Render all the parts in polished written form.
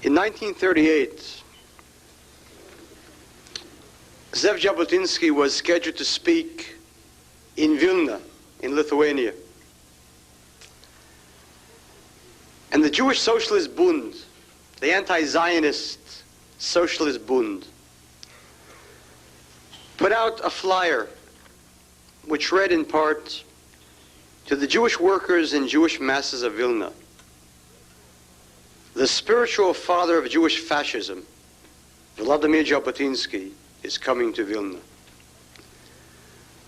In 1938, Zev Jabotinsky was scheduled to speak in Vilna, in Lithuania. And the Jewish Socialist Bund, the anti-Zionist Socialist Bund, put out a flyer which read in part, "To the Jewish workers and Jewish masses of Vilna, the spiritual father of Jewish fascism, Vladimir Jabotinsky, is coming to Vilna.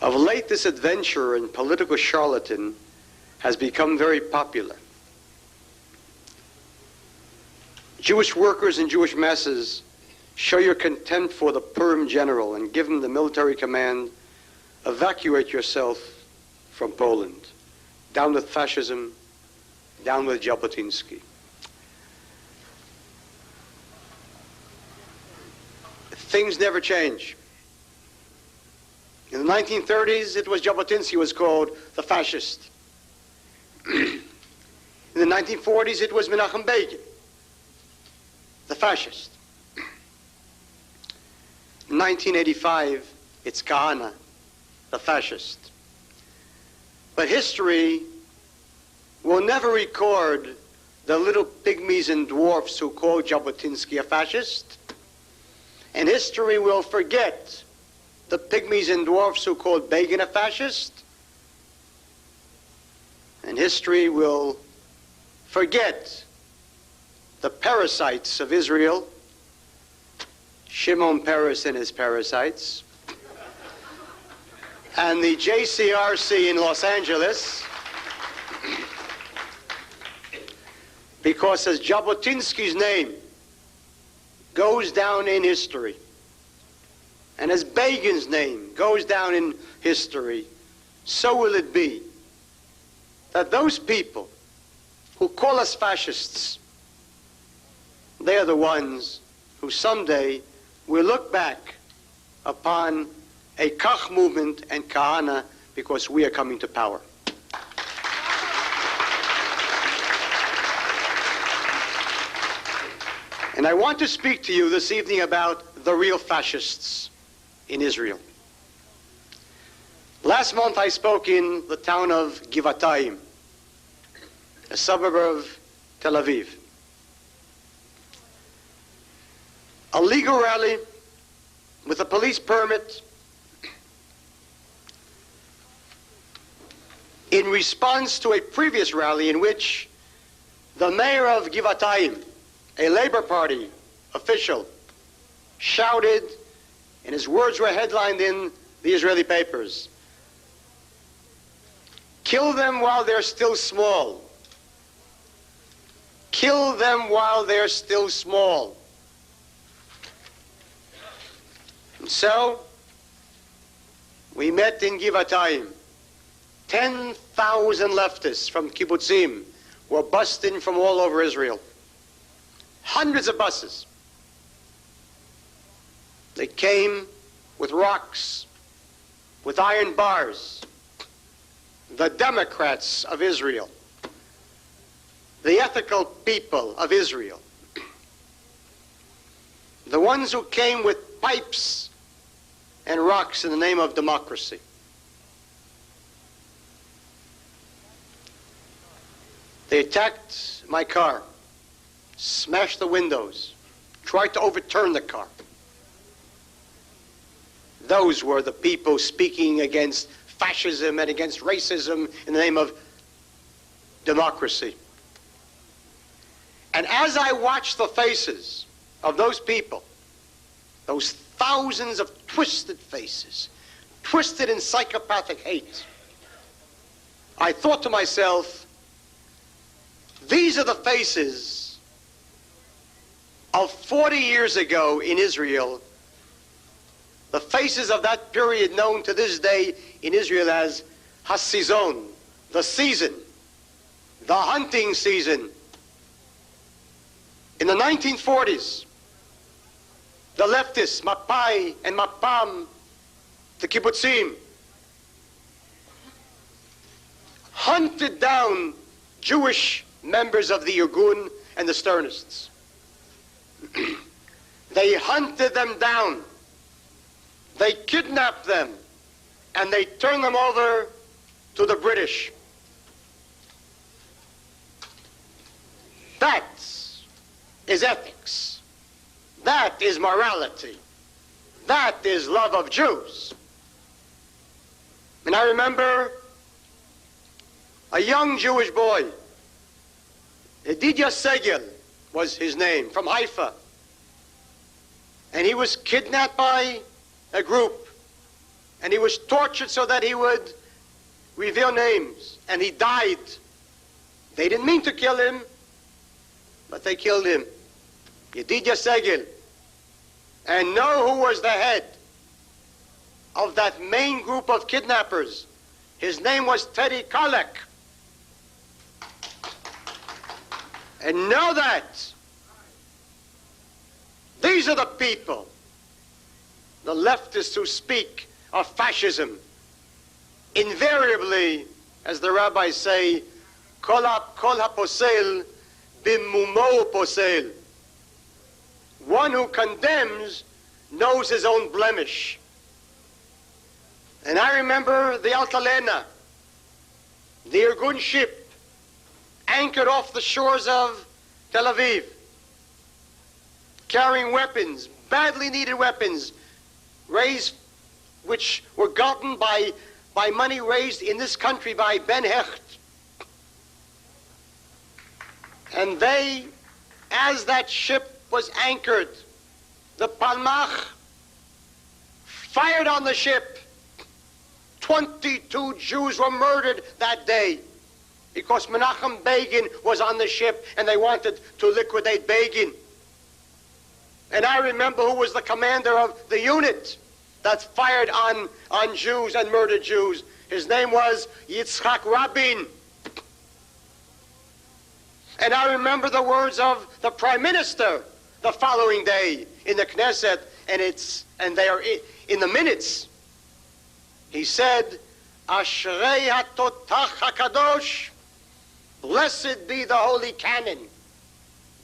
Of late, this adventurer and political charlatan has become very popular. Jewish workers and Jewish masses, show your contempt for the Purim general and give him the military command, evacuate yourself from Poland. Down with fascism, down with Jabotinsky." Things never change. In the 1930s, it was Jabotinsky who was called the fascist. In the 1940s, it was Menachem Begin, the fascist. In 1985, it's Kahane, the fascist. But history will never record the little pygmies and dwarfs who called Jabotinsky a fascist. And history will forget the pygmies and dwarfs who called Begin a fascist. And history will forget the parasites of Israel, Shimon Peres and his parasites, and the JCRC in Los Angeles, because as Jabotinsky's name goes down in history, and as Begin's name goes down in history, so will it be that those people who call us fascists, they are the ones who someday will look back upon a Kach movement and Kahane because we are coming to power. And I want to speak to you this evening about the real fascists in Israel. Last month I spoke in the town of Givatayim, a suburb of Tel Aviv. A legal rally with a police permit in response to a previous rally in which the mayor of Givatayim, a Labor Party official, shouted, and his words were headlined in the Israeli papers, "Kill them while they're still small. Kill them while they're still small." And so, we met in Givatayim. 10,000 leftists from kibbutzim were bussed in from all over Israel. Hundreds of buses. They came with rocks, with iron bars. The Democrats of Israel, the ethical people of Israel, the ones who came with pipes and rocks in the name of democracy. They attacked my car, smashed the windows, tried to overturn the car. Those were the people speaking against fascism and against racism in the name of democracy. And as I watched the faces of those people, those thousands of twisted faces, twisted in psychopathic hate, I thought to myself, these are the faces of 40 years ago in Israel, the faces of that period known to this day in Israel as Hasizon, the season, the hunting season. In the 1940s, the leftists, Mapai and Mapam, the kibbutzim, hunted down Jewish members of the Irgun and the Sternists. They hunted them down. They kidnapped them, and they turned them over to the British. That is ethics. That is morality. That is love of Jews. And I remember a young Jewish boy, Yedidia Segel was his name, from Haifa. And he was kidnapped by a group. And he was tortured so that he would reveal names. And he died. They didn't mean to kill him, but they killed him. Yedidia Segel. And know who was the head of that main group of kidnappers? His name was Teddy Kollek. And know that these are the people, the leftists who speak of fascism. Invariably, as the rabbis say, kol ha-posel bimumo posel. One who condemns knows his own blemish. And I remember the Altalena, the Irgun ship, anchored off the shores of Tel Aviv, carrying weapons, badly needed weapons, which were gotten by money raised in this country by Ben Hecht. And they, as that ship was anchored, the Palmach fired on the ship. 22 Jews were murdered that day because Menachem Begin was on the ship and they wanted to liquidate Begin. And I remember who was the commander of the unit that fired on Jews and murdered Jews. His name was Yitzhak Rabin. And I remember the words of the Prime Minister the following day in the Knesset, and they are in the minutes. He said, Ashrei HaTotach HaKadosh, blessed be the holy cannon.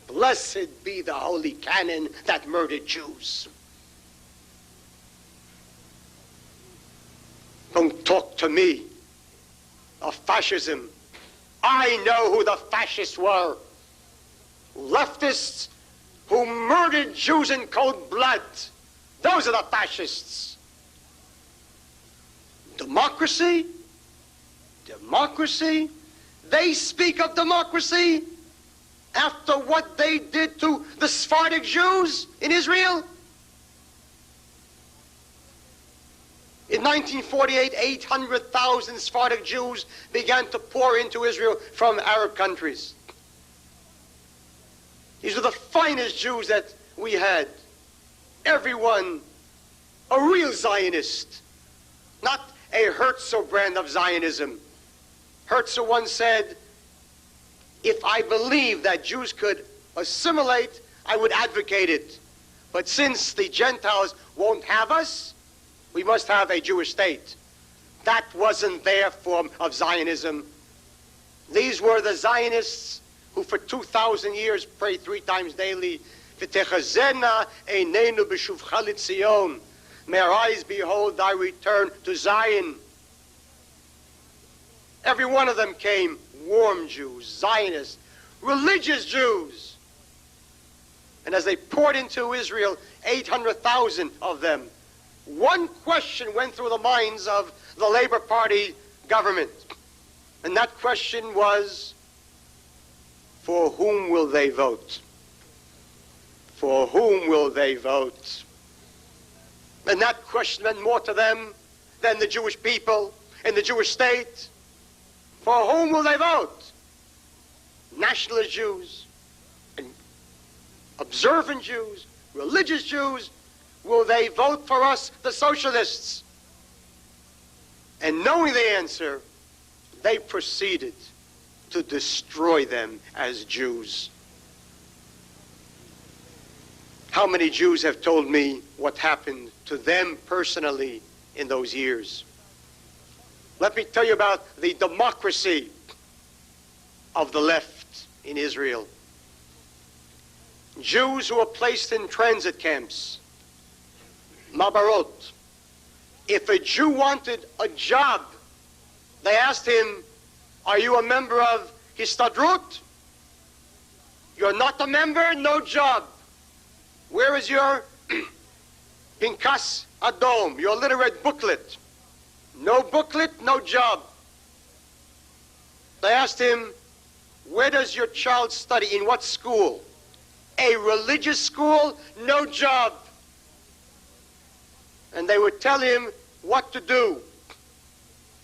Blessed be the holy cannon that murdered Jews. Don't talk to me of fascism. I know who the fascists were. Leftists who murdered Jews in cold blood. Those are the fascists. Democracy? Democracy? They speak of democracy after what they did to the Sephardic Jews in Israel? In 1948, 800,000 Sephardic Jews began to pour into Israel from Arab countries. These were the finest Jews that we had. Everyone a real Zionist, not a Herzl brand of Zionism. Herzl once said, if I believed that Jews could assimilate, I would advocate it. But since the Gentiles won't have us, we must have a Jewish state. That wasn't their form of Zionism. These were the Zionists who for 2,000 years prayed 3 times daily, V'techazena einenu b'shuvcha l'Tzion. May our eyes behold thy return to Zion. Every one of them came warm Jews, Zionists, religious Jews. And as they poured into Israel, 800,000 of them, one question went through the minds of the Labour Party government. And that question was, for whom will they vote? For whom will they vote? And that question meant more to them than the Jewish people and the Jewish state. For whom will they vote? Nationalist Jews, and observant Jews, religious Jews. Will they vote for us, the socialists? And knowing the answer, they proceeded to destroy them as Jews. How many Jews have told me what happened to them personally in those years? Let me tell you about the democracy of the left in Israel. Jews who were placed in transit camps, Mabarot. If a Jew wanted a job, they asked him, are you a member of Histadrut? You're not a member? No job. Where is your Pinkas Adom, your little red booklet? No booklet, no job. They asked him, where does your child study? In what school? A religious school? No job. And they would tell him what to do.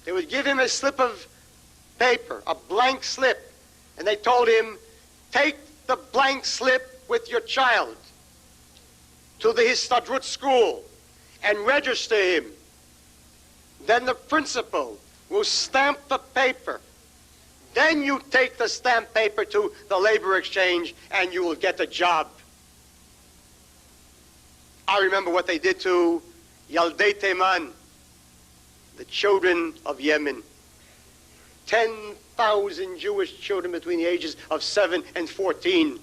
They would give him a slip of paper, a blank slip, and they told him, take the blank slip with your child to the Histadrut school and register him. Then the principal will stamp the paper. Then you take the stamped paper to the labor exchange and you will get a job. I remember what they did to Yaldei Teman, the children of Yemen. 10,000 Jewish children between the ages of 7 and 14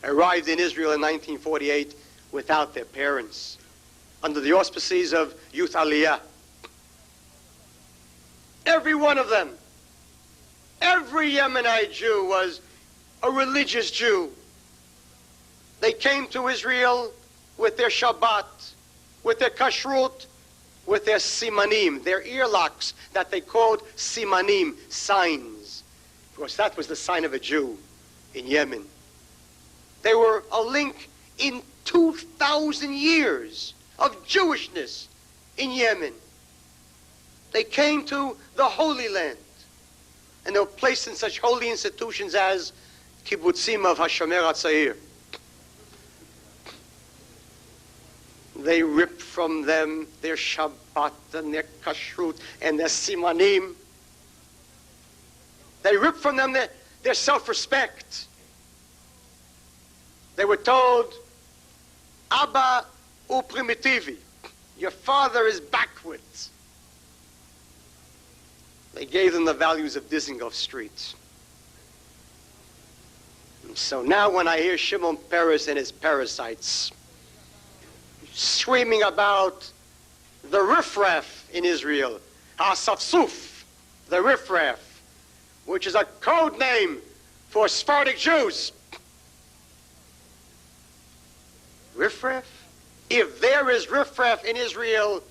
arrived in Israel in 1948 without their parents, under the auspices of Youth Aliyah. Every one of them, every Yemenite Jew was a religious Jew. They came to Israel with their Shabbat, with their Kashrut, with their simanim, their earlocks that they called simanim, signs. Of course, that was the sign of a Jew in Yemen. They were a link in 2,000 years of Jewishness in Yemen. They came to the Holy Land, and they were placed in such holy institutions as kibbutzim of Hashomer HaTzair. They ripped from them their Shabbat and their Kashrut and their Simanim. They ripped from them their self-respect. They were told, Abba u primitivi, your father is backwards. They gave them the values of Dizengoff Street. And so now when I hear Shimon Peres and his parasites screaming about the riffraff in Israel, ha-safsuf, the riffraff, which is a code name for Sephardic Jews. Riffraff? If there is riffraff in Israel,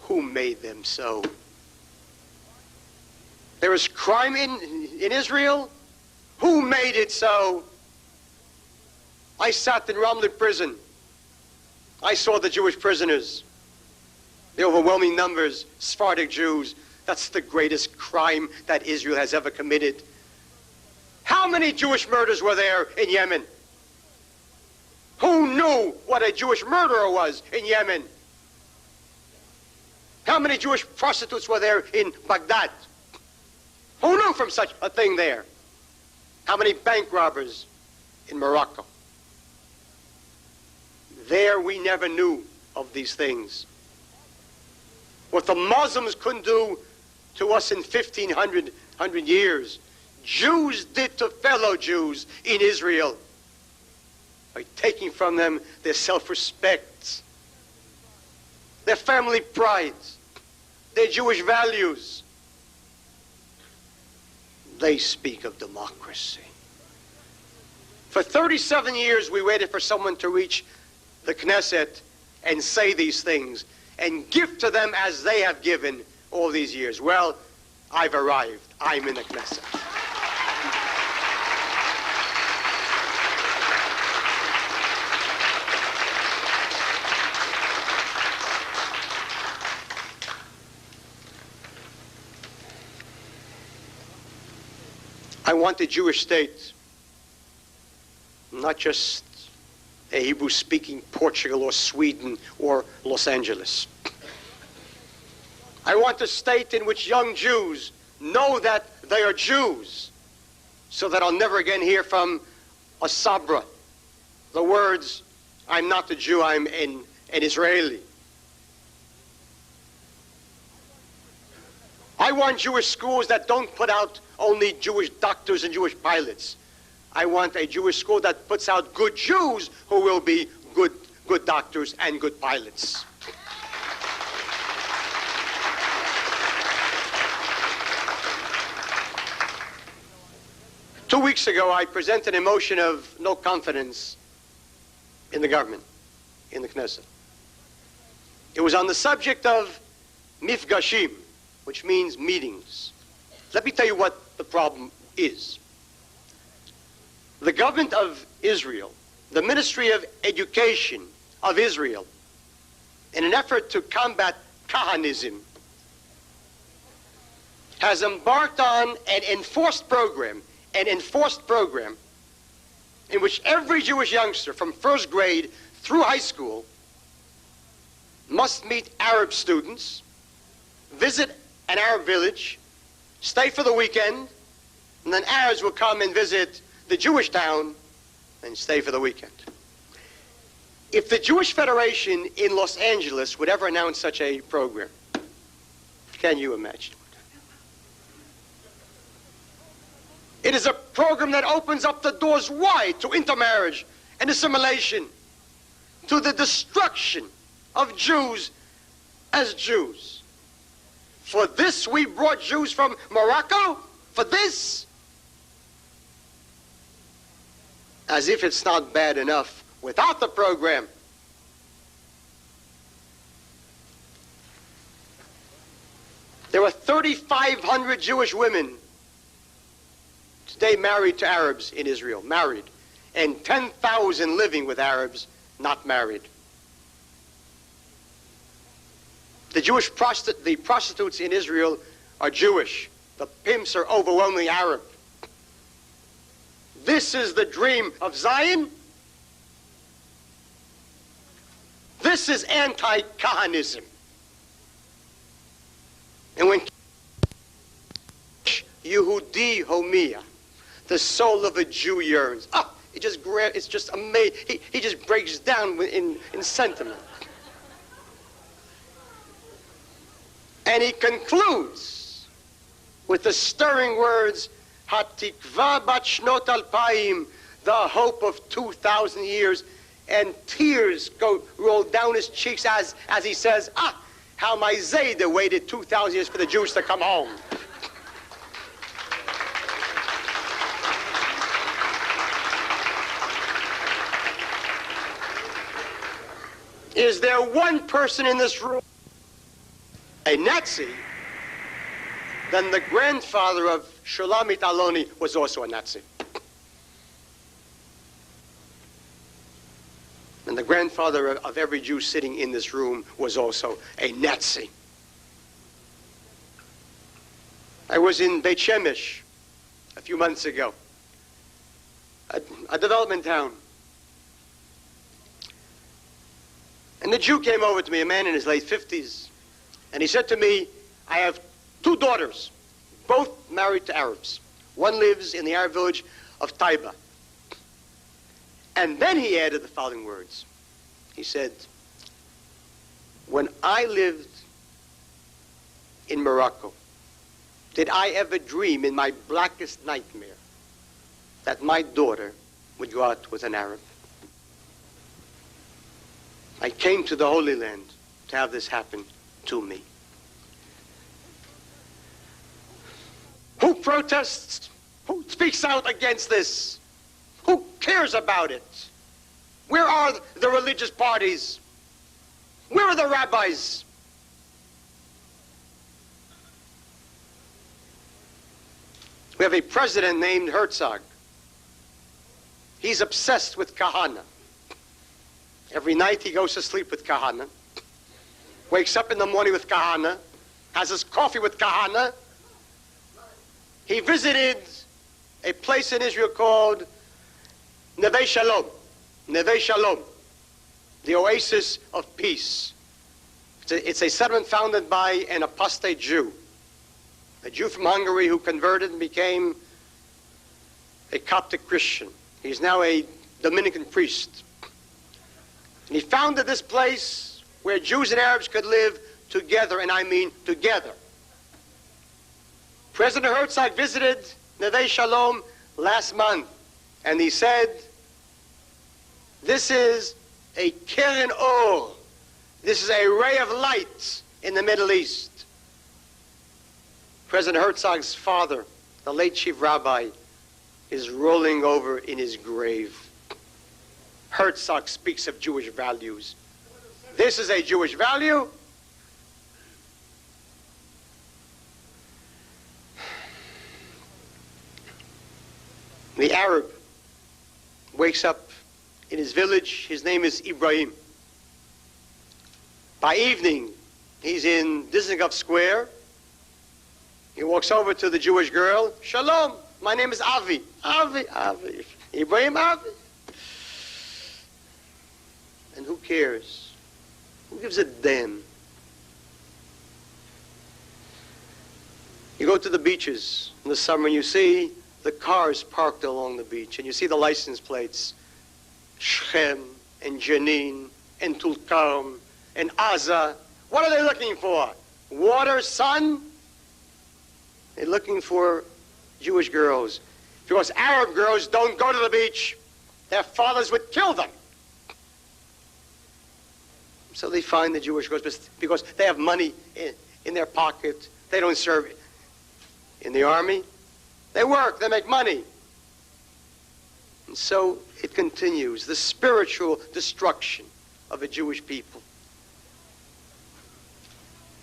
who made them so? There is crime in Israel? Who made it so? I sat in Ramleh prison. I saw the Jewish prisoners, the overwhelming numbers, Sephardic Jews. That's the greatest crime that Israel has ever committed. How many Jewish murders were there in Yemen? Who knew what a Jewish murderer was in Yemen? How many Jewish prostitutes were there in Baghdad? Who knew from such a thing there? How many bank robbers in Morocco? There we never knew of these things. What the Muslims couldn't do to us in 1,500 years, Jews did to fellow Jews in Israel by taking from them their self-respect, their family pride, their Jewish values. They speak of democracy. For 37 years we waited for someone to reach the Knesset and say these things and give to them as they have given all these years. Well, I've arrived. I'm in the Knesset. I want a Jewish state, not just a Hebrew-speaking Portugal or Sweden or Los Angeles. I want a state in which young Jews know that they are Jews, so that I'll never again hear from a Sabra the words, I'm not a Jew, I'm an Israeli. I want Jewish schools that don't put out only Jewish doctors and Jewish pilots, I want a Jewish school that puts out good Jews who will be good doctors and good pilots. Two weeks ago, I presented a motion of no confidence in the government, in the Knesset. It was on the subject of mifgashim, which means meetings. Let me tell you what the problem is. The government of Israel, the Ministry of Education of Israel, in an effort to combat Kahanism, has embarked on an enforced program in which every Jewish youngster from first grade through high school must meet Arab students, visit an Arab village, stay for the weekend, and then Arabs will come and visit the Jewish town and stay for the weekend. If the Jewish Federation in Los Angeles would ever announce such a program, can you imagine? It is a program that opens up the doors wide to intermarriage and assimilation, to the destruction of Jews as Jews. For this we brought Jews from Morocco? For this? As if it's not bad enough without the program. There are 3,500 Jewish women today married to Arabs in Israel, married, and 10,000 living with Arabs, not married. The prostitutes in Israel are Jewish. The pimps are overwhelmingly Arab. This is the dream of Zion. This is anti-Kahanism. And when Yehudi Homia, the soul of a Jew yearns, it's just amazing. He just breaks down in sentiment. And he concludes with the stirring words, Hatikva bat shnot alpayim, the hope of 2,000 years, and tears roll down his cheeks as he says, how my Zayda waited 2,000 years for the Jews to come home. Is there one person in this room, a Nazi? Then the grandfather of Shulamit Aloni was also a Nazi. And the grandfather of every Jew sitting in this room was also a Nazi. I was in Beit Shemesh a few months ago, a development town. And the Jew came over to me, a man in his late 50s, and he said to me, I have 2 daughters, both married to Arabs. One lives in the Arab village of Taiba. And then he added the following words. He said, when I lived in Morocco, did I ever dream in my blackest nightmare that my daughter would go out with an Arab? I came to the Holy Land to have this happen to me. Who protests? Who speaks out against this? Who cares about it? Where are the religious parties? Where are the rabbis? We have a president named Herzog. He's obsessed with Kahane. Every night he goes to sleep with Kahane, wakes up in the morning with Kahane, has his coffee with Kahane. He visited a place in Israel called Neve Shalom, the oasis of peace. It's a settlement founded by an apostate Jew, a Jew from Hungary who converted and became a Coptic Christian. He's now a Dominican priest. And he founded this place where Jews and Arabs could live together, and I mean together. President Herzog visited Neve Shalom last month. And he said, this is a Keren Or. This is a ray of light in the Middle East. President Herzog's father, the late chief rabbi, is rolling over in his grave. Herzog speaks of Jewish values. This is a Jewish value. The Arab wakes up in his village. His name is Ibrahim. By evening, he's in Dizengoff Square. He walks over to the Jewish girl. Shalom, my name is Avi. Avi. Ibrahim Avi. And who cares? Who gives a damn? You go to the beaches in the summer and you see the cars parked along the beach, and you see the license plates. Shechem and Jenin and Tulkarm and Aza. What are they looking for? Water, sun? They're looking for Jewish girls. Because Arab girls don't go to the beach. Their fathers would kill them. So they find the Jewish girls because they have money in their pocket. They don't serve in the army. They work, they make money. And so it continues, the spiritual destruction of a Jewish people.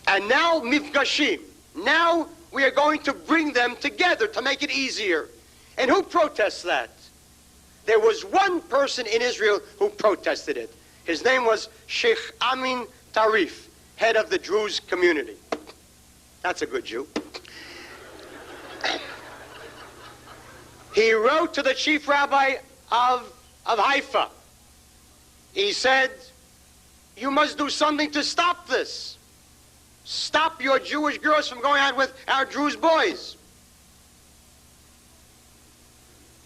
And now, mifgashim. Now we are going to bring them together to make it easier. And who protests that? There was one person in Israel who protested it. His name was Sheikh Amin Tarif, head of the Druze community. That's a good Jew. He wrote to the chief rabbi of Haifa. He said, you must do something to stop this. Stop your Jewish girls from going out with our Druze boys.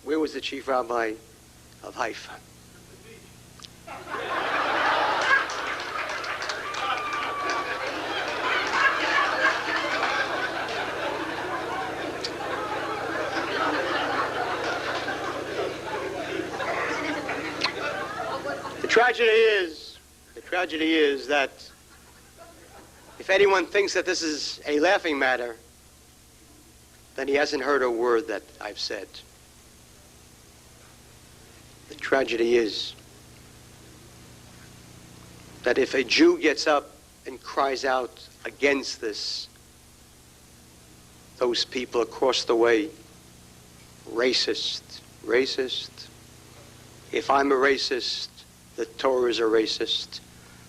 Where was the chief rabbi of Haifa? The tragedy is that if anyone thinks that this is a laughing matter, then he hasn't heard a word that I've said. The tragedy is that if a Jew gets up and cries out against this, those people across the way, racist. If I'm a racist, the Torah is a racist.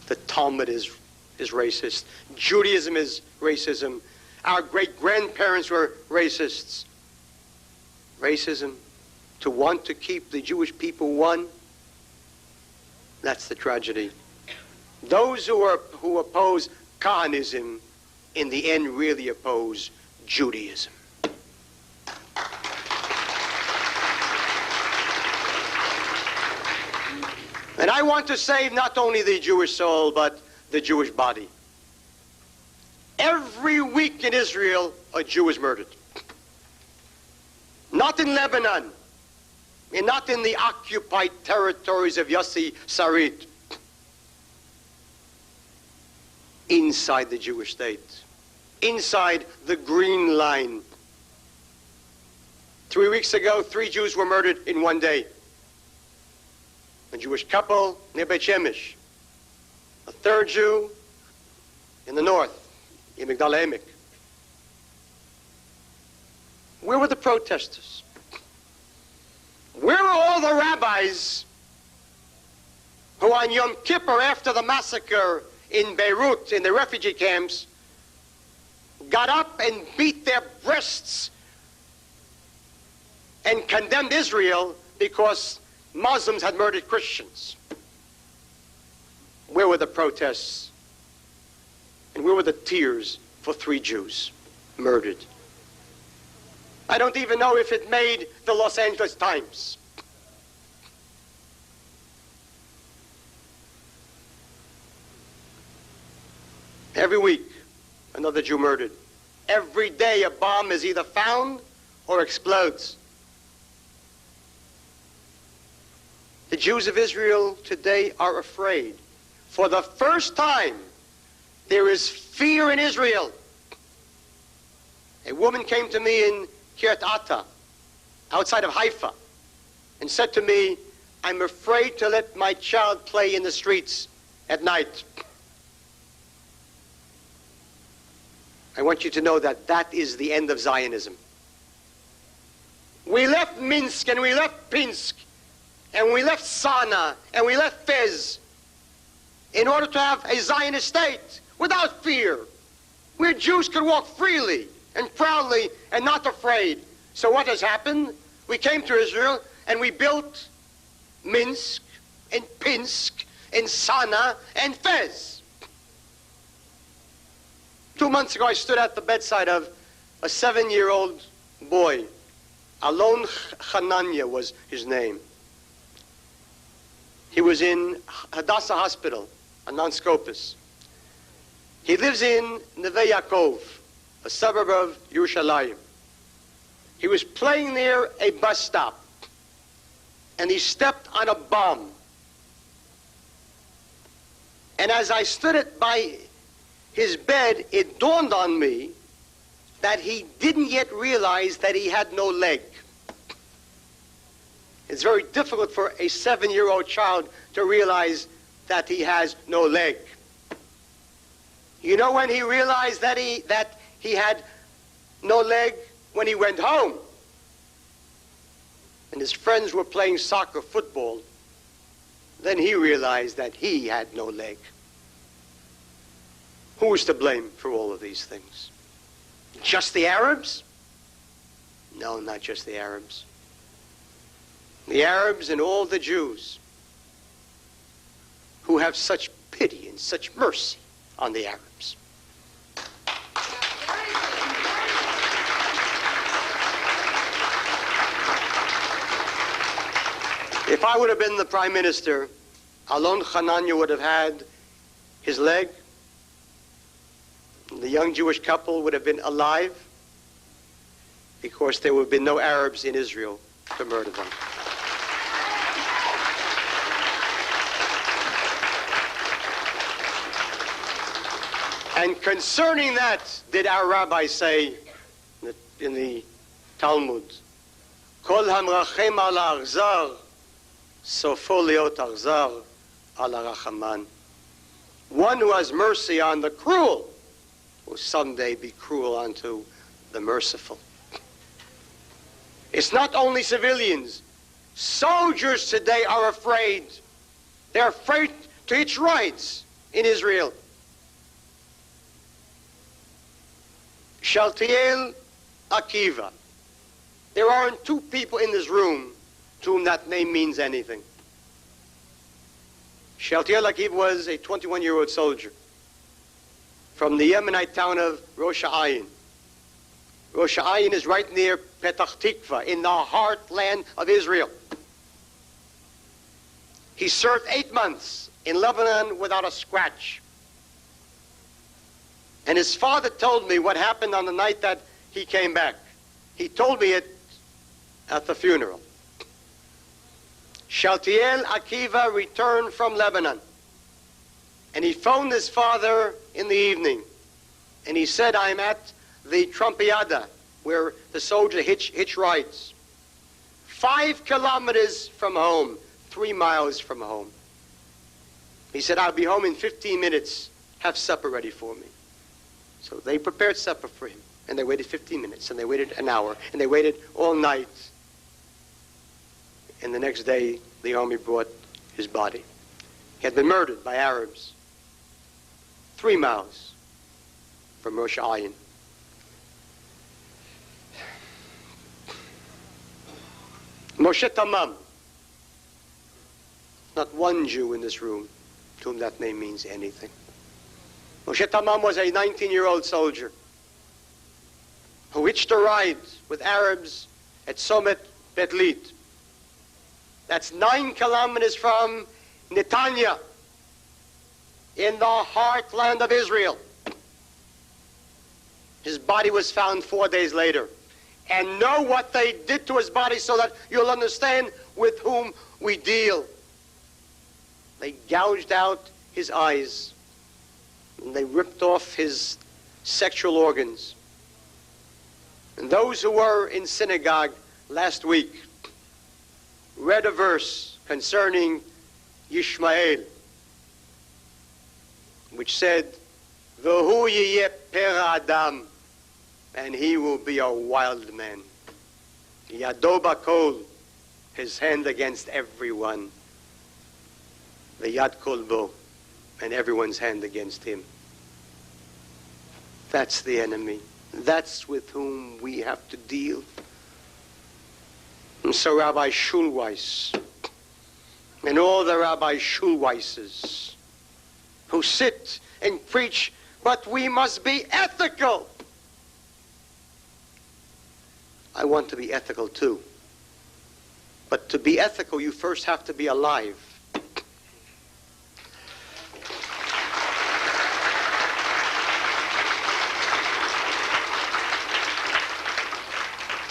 The Talmud is racist. Judaism is racism. Our great-grandparents were racists. Racism, to want to keep the Jewish people one, that's the tragedy. Those who oppose Kahanism, in the end really oppose Judaism. And I want to save not only the Jewish soul, but the Jewish body. Every week in Israel, a Jew is murdered. Not in Lebanon, and not in the occupied territories of Yossi Sarit. Inside the Jewish state. Inside the Green Line. 3 weeks ago, 3 Jews were murdered in one day. A Jewish couple near Beit Shemesh. A 3rd Jew in the north, in Migdal Emek. Where were the protesters? Where were all the rabbis who on Yom Kippur, after the massacre in Beirut, in the refugee camps, got up and beat their breasts and condemned Israel because Muslims had murdered Christians? Where were the protests? And where were the tears for 3 Jews murdered? I don't even know if it made the Los Angeles Times. Every week, another Jew murdered. Every day a bomb is either found or explodes. The Jews of Israel today are afraid. For the first time, there is fear in Israel. A woman came to me in Kiryat Ata, outside of Haifa, and said to me, I'm afraid to let my child play in the streets at night. I want you to know that that is the end of Zionism. We left Minsk and we left Pinsk and we left Sana and we left Fez in order to have a Zionist state without fear, where Jews could walk freely and proudly and not afraid. So what has happened? We came to Israel and we built Minsk and Pinsk and Sana and Fez. 2 months ago, I stood at the bedside of a 7-year-old boy. Alon Hananya was his name. He was in Hadassah Hospital, a non-scopus. He lives in Neve Yaakov, a suburb of Yerushalayim. He was playing near a bus stop, and he stepped on a bomb. And as I stood by his bed, it dawned on me that he didn't yet realize that he had no leg. It's very difficult for a 7-year-old child to realize that he has no leg. You know when he realized that he had no leg? When he went home and his friends were playing soccer, football, then he realized that he had no leg. Who is to blame for all of these things? Just the Arabs? No, not just the Arabs. The Arabs and all the Jews who have such pity and such mercy on the Arabs. If I would have been the prime minister, Alon Hananya would have had his leg. The young Jewish couple would have been alive because there would have been no Arabs in Israel to murder them. And concerning that, did our rabbi say in the Talmud, Kol hamrachem al ha'achzar, sofo liot achzar al ha'rachaman. One who has mercy on the cruel will someday be cruel unto the merciful. It's not only civilians. Soldiers today are afraid. They're afraid to hitch rides in Israel. Shaltiel Akiva. There aren't two people in this room to whom that name means anything. Shaltiel Akiva was a 21-year-old soldier from the Yemenite town of Rosh Ayin. Rosh Ayin is right near Petach Tikva, in the heartland of Israel. He served 8 months in Lebanon without a scratch. And his father told me what happened on the night that he came back. He told me it at the funeral. Shaltiel Akiva returned from Lebanon. And he phoned his father in the evening. And he said, I'm at the Trumpiada, where the soldier hitch rides. 5 kilometers from home, 3 miles from home. He said, I'll be home in 15 minutes. Have supper ready for me. So they prepared supper for him. And they waited 15 minutes, and they waited an hour, and they waited all night. And the next day, the army brought his body. He had been murdered by Arabs 3 miles from Rosh Ayin. Moshe Tamam. Not one Jew in this room to whom that name means anything. Moshe Tamam was a 19-year-old soldier who hitched a ride with Arabs at Somet Betlit. That's 9 kilometers from Netanya, in the heartland of Israel. His body was found 4 days later. And know what they did to his body so that you'll understand with whom we deal. They gouged out his eyes, and they ripped off his sexual organs. And those who were in synagogue last week read a verse concerning Yishmael, which said, "V'hu yiyeh pera adam," and he will be a wild man. Yado bakol, his hand against everyone. V'yad kol bo, and everyone's hand against him. That's the enemy. That's with whom we have to deal. And so Rabbi Schulweis and all the Rabbi Schulweises who sit and preach, but we must be ethical. I want to be ethical too. But to be ethical, you first have to be alive.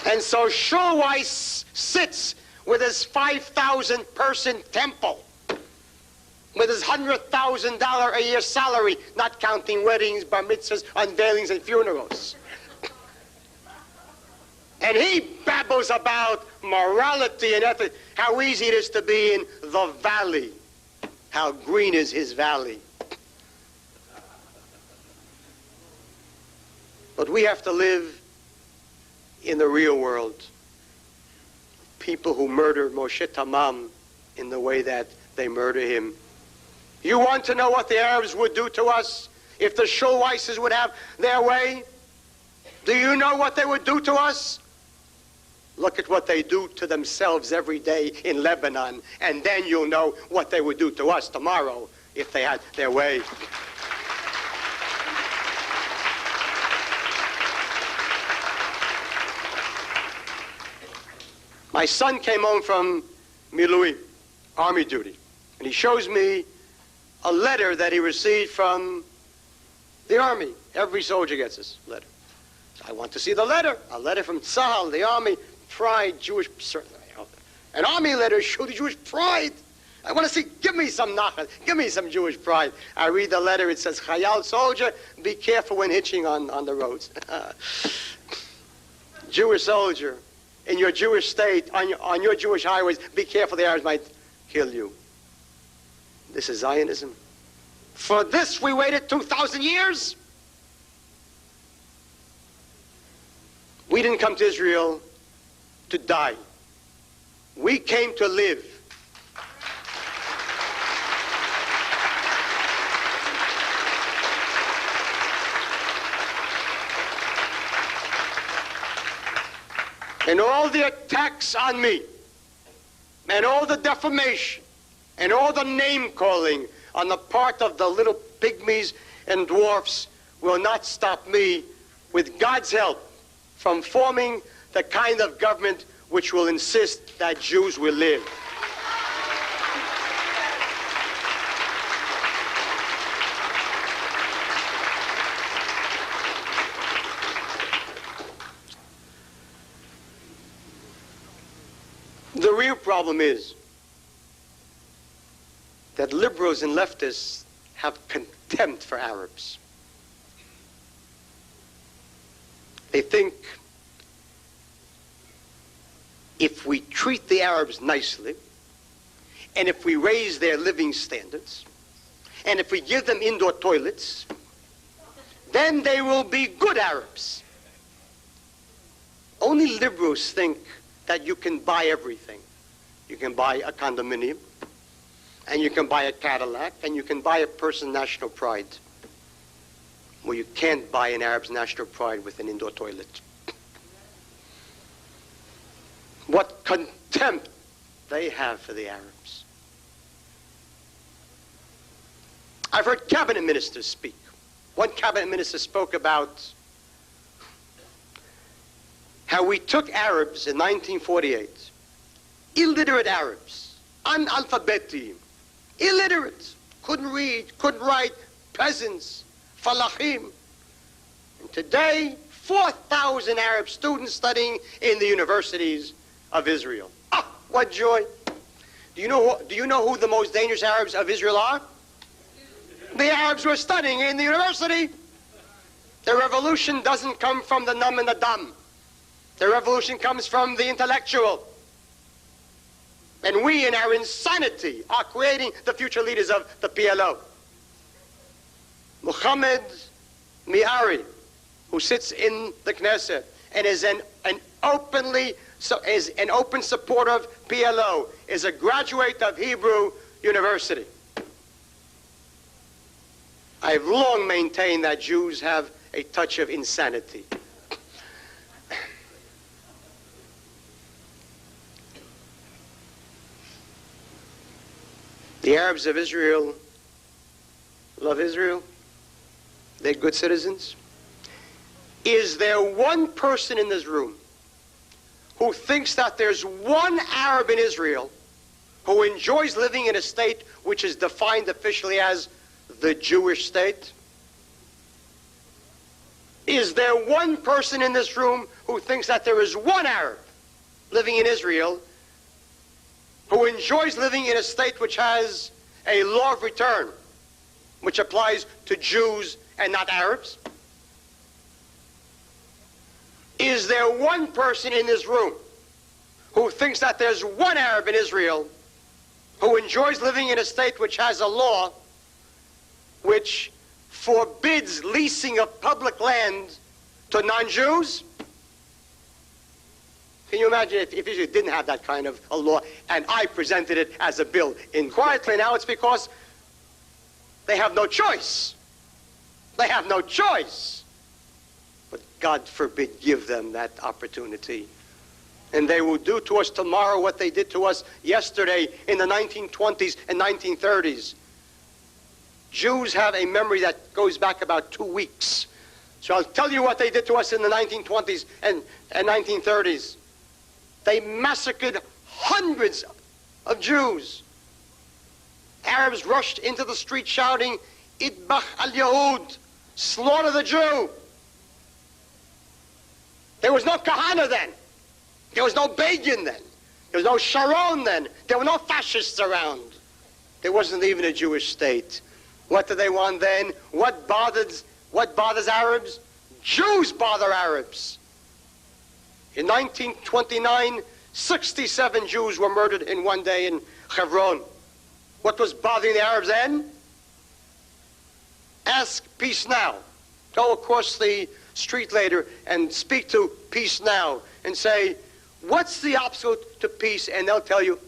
And so Schulweis sits with his 5,000 person temple, with his $100,000 a year salary, not counting weddings, bar mitzvahs, unveilings, and funerals. And he babbles about morality and ethics, how easy it is to be in the valley, how green is his valley. But we have to live in the real world. People who murder Moshe Tamam in the way that they murder him. You want to know what the Arabs would do to us if the Schulweises would have their way? Do you know what they would do to us? Look at what they do to themselves every day in Lebanon, and then you'll know what they would do to us tomorrow if they had their way. My son came home from Milui, army duty, and he shows me a letter that he received from the army. Every soldier gets this letter. So I want to see the letter. A letter from Tzahal, the army, pride, Jewish, certainly. An army letter show the Jewish pride. I want to see, give me some nachal, give me some Jewish pride. I read the letter, it says, Chayal, soldier, be careful when hitching on the roads. Jewish soldier, in your Jewish state, on your Jewish highways, be careful, the Arabs might kill you. This is Zionism. For this we waited 2,000 years. We didn't come to Israel to die. We came to live. And all the attacks on me, and all the defamation, and all the name-calling on the part of the little pygmies and dwarfs will not stop me, with God's help, from forming the kind of government which will insist that Jews will live. The real problem is that liberals and leftists have contempt for Arabs. They think if we treat the Arabs nicely, and if we raise their living standards, and if we give them indoor toilets, then they will be good Arabs. Only liberals think that you can buy everything. You can buy a condominium, and you can buy a Cadillac, and you can buy a person's national pride. Well, you can't buy an Arab's national pride with an indoor toilet. What contempt they have for the Arabs. I've heard cabinet ministers speak. One cabinet minister spoke about how we took Arabs in 1948, illiterate Arabs, analphabetim, illiterate, couldn't read, couldn't write, peasants, falahim. And today, 4,000 Arab students studying in the universities of Israel. Ah, what joy. Do Do you know who the most dangerous Arabs of Israel are? The Arabs who are studying in the university. The revolution doesn't come from the numb and the dumb. The revolution comes from the intellectual. And we, in our insanity, are creating the future leaders of the PLO. Muhammad Mi'ari, who sits in the Knesset and is an open supporter of PLO, is a graduate of Hebrew University. I've long maintained that Jews have a touch of insanity. The Arabs of Israel love Israel. They're good citizens. Is there one person in this room who thinks that there's one Arab in Israel who enjoys living in a state which is defined officially as the Jewish state? Is there one person in this room who thinks that there is one Arab living in Israel who enjoys living in a state which has a law of return, which applies to Jews and not Arabs? Is there one person in this room who thinks that there's one Arab in Israel who enjoys living in a state which has a law which forbids leasing of public land to non-Jews? Can you imagine if Israel didn't have that kind of a law and I presented it as a bill in quietly? Now it's because they have no choice. They have no choice. But God forbid give them that opportunity. And they will do to us tomorrow what they did to us yesterday in the 1920s and 1930s. Jews have a memory that goes back about 2 weeks. So I'll tell you what they did to us in the 1920s and 1930s. They massacred hundreds of Jews. Arabs rushed into the street shouting, "Itbach al-Yahud," slaughter the Jew. There was no Kahane then. There was no Begin then. There was no Sharon then. There were no fascists around. There wasn't even a Jewish state. What do they want then? What bothers Arabs? Jews bother Arabs. In 1929, 67 Jews were murdered in one day in Hebron. What was bothering the Arabs then? Ask Peace Now. Go across the street later and speak to Peace Now and say, what's the obstacle to peace? And they'll tell you,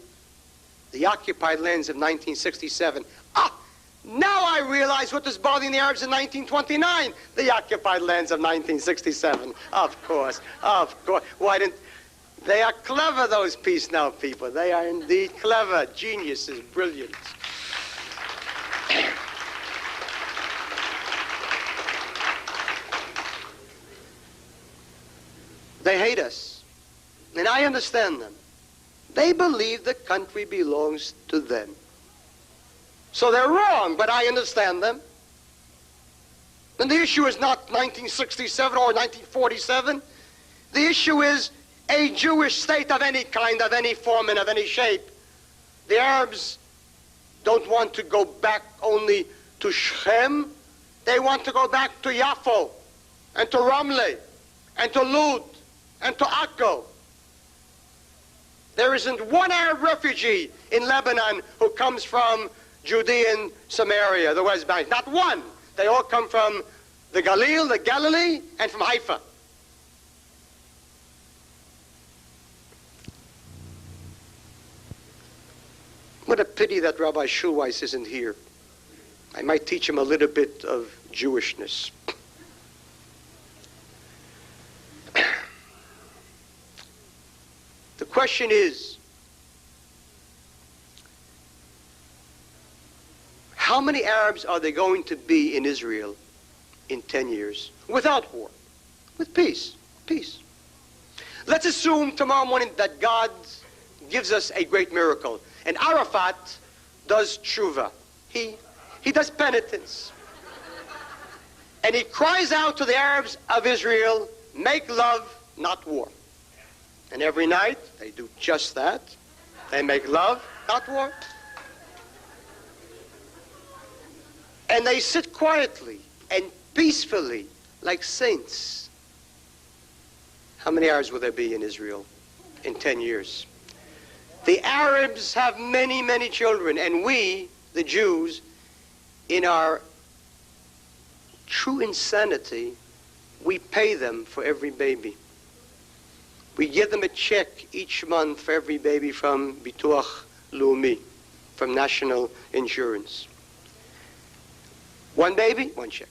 the occupied lands of 1967. Now I realize what was bothering the Arabs in 1929, the occupied lands of 1967. Of course. Why didn't... They are clever, those Peace Now people. They are indeed clever, geniuses, brilliant. They hate us, and I understand them. They believe the country belongs to them. So they're wrong, but I understand them. And the issue is not 1967 or 1947. The issue is a Jewish state of any kind, of any form, and of any shape. The Arabs don't want to go back only to Shechem. They want to go back to Yaffo, and to Ramle, and to Lud, and to Akko. There isn't one Arab refugee in Lebanon who comes from Judea and Samaria, the West Bank. Not one. They all come from the Galilee, and from Haifa. What a pity that Rabbi Schulweis isn't here. I might teach him a little bit of Jewishness. The question is, how many Arabs are there going to be in Israel in 10 years? Without war. With peace. Peace. Let's assume tomorrow morning that God gives us a great miracle. And Arafat does tshuva. He does penitence. And he cries out to the Arabs of Israel, make love, not war. And every night they do just that. They make love, not war. And they sit quietly and peacefully like saints. How many Arabs will there be in Israel in 10 years? The Arabs have many, many children, and we, the Jews, in our true insanity, we pay them for every baby. We give them a check each month for every baby from Bituach Leumi, from National Insurance. One baby, one check.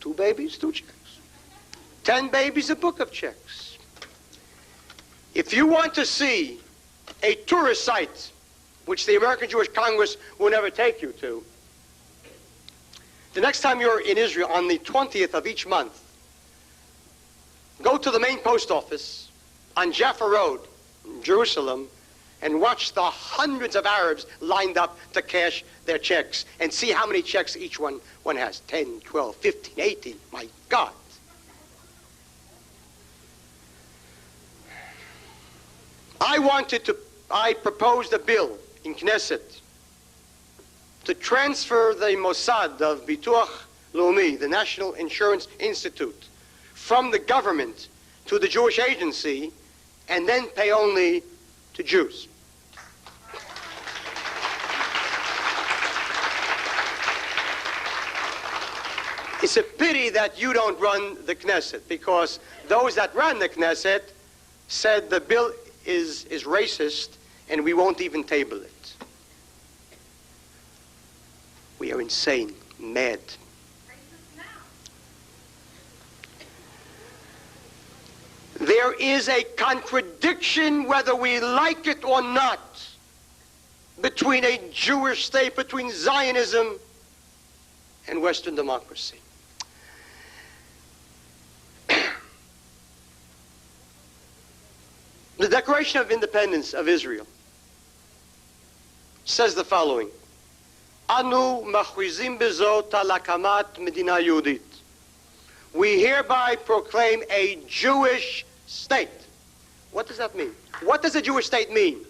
Two babies, two checks. 10 babies, a book of checks. If you want to see a tourist site, which the American Jewish Congress will never take you to, the next time you're in Israel on the 20th of each month, go to the main post office on Jaffa Road in Jerusalem and watch the hundreds of Arabs lined up to cash their checks and see how many checks each one has. 10, 12, 15, 18. My God. I proposed a bill in Knesset to transfer the Mossad of Bituach Leumi, the National Insurance Institute, from the government to the Jewish agency, and then pay only to Jews. It's a pity that you don't run the Knesset, because those that ran the Knesset said the bill is racist and we won't even table it. We are insane, mad. There is a contradiction, whether we like it or not, between a Jewish state, between Zionism and Western democracy. The Declaration of Independence of Israel says the following: Anu machrizim bezot al hakamat medina yehudit. We hereby proclaim a Jewish state. What does that mean? What does a Jewish state mean?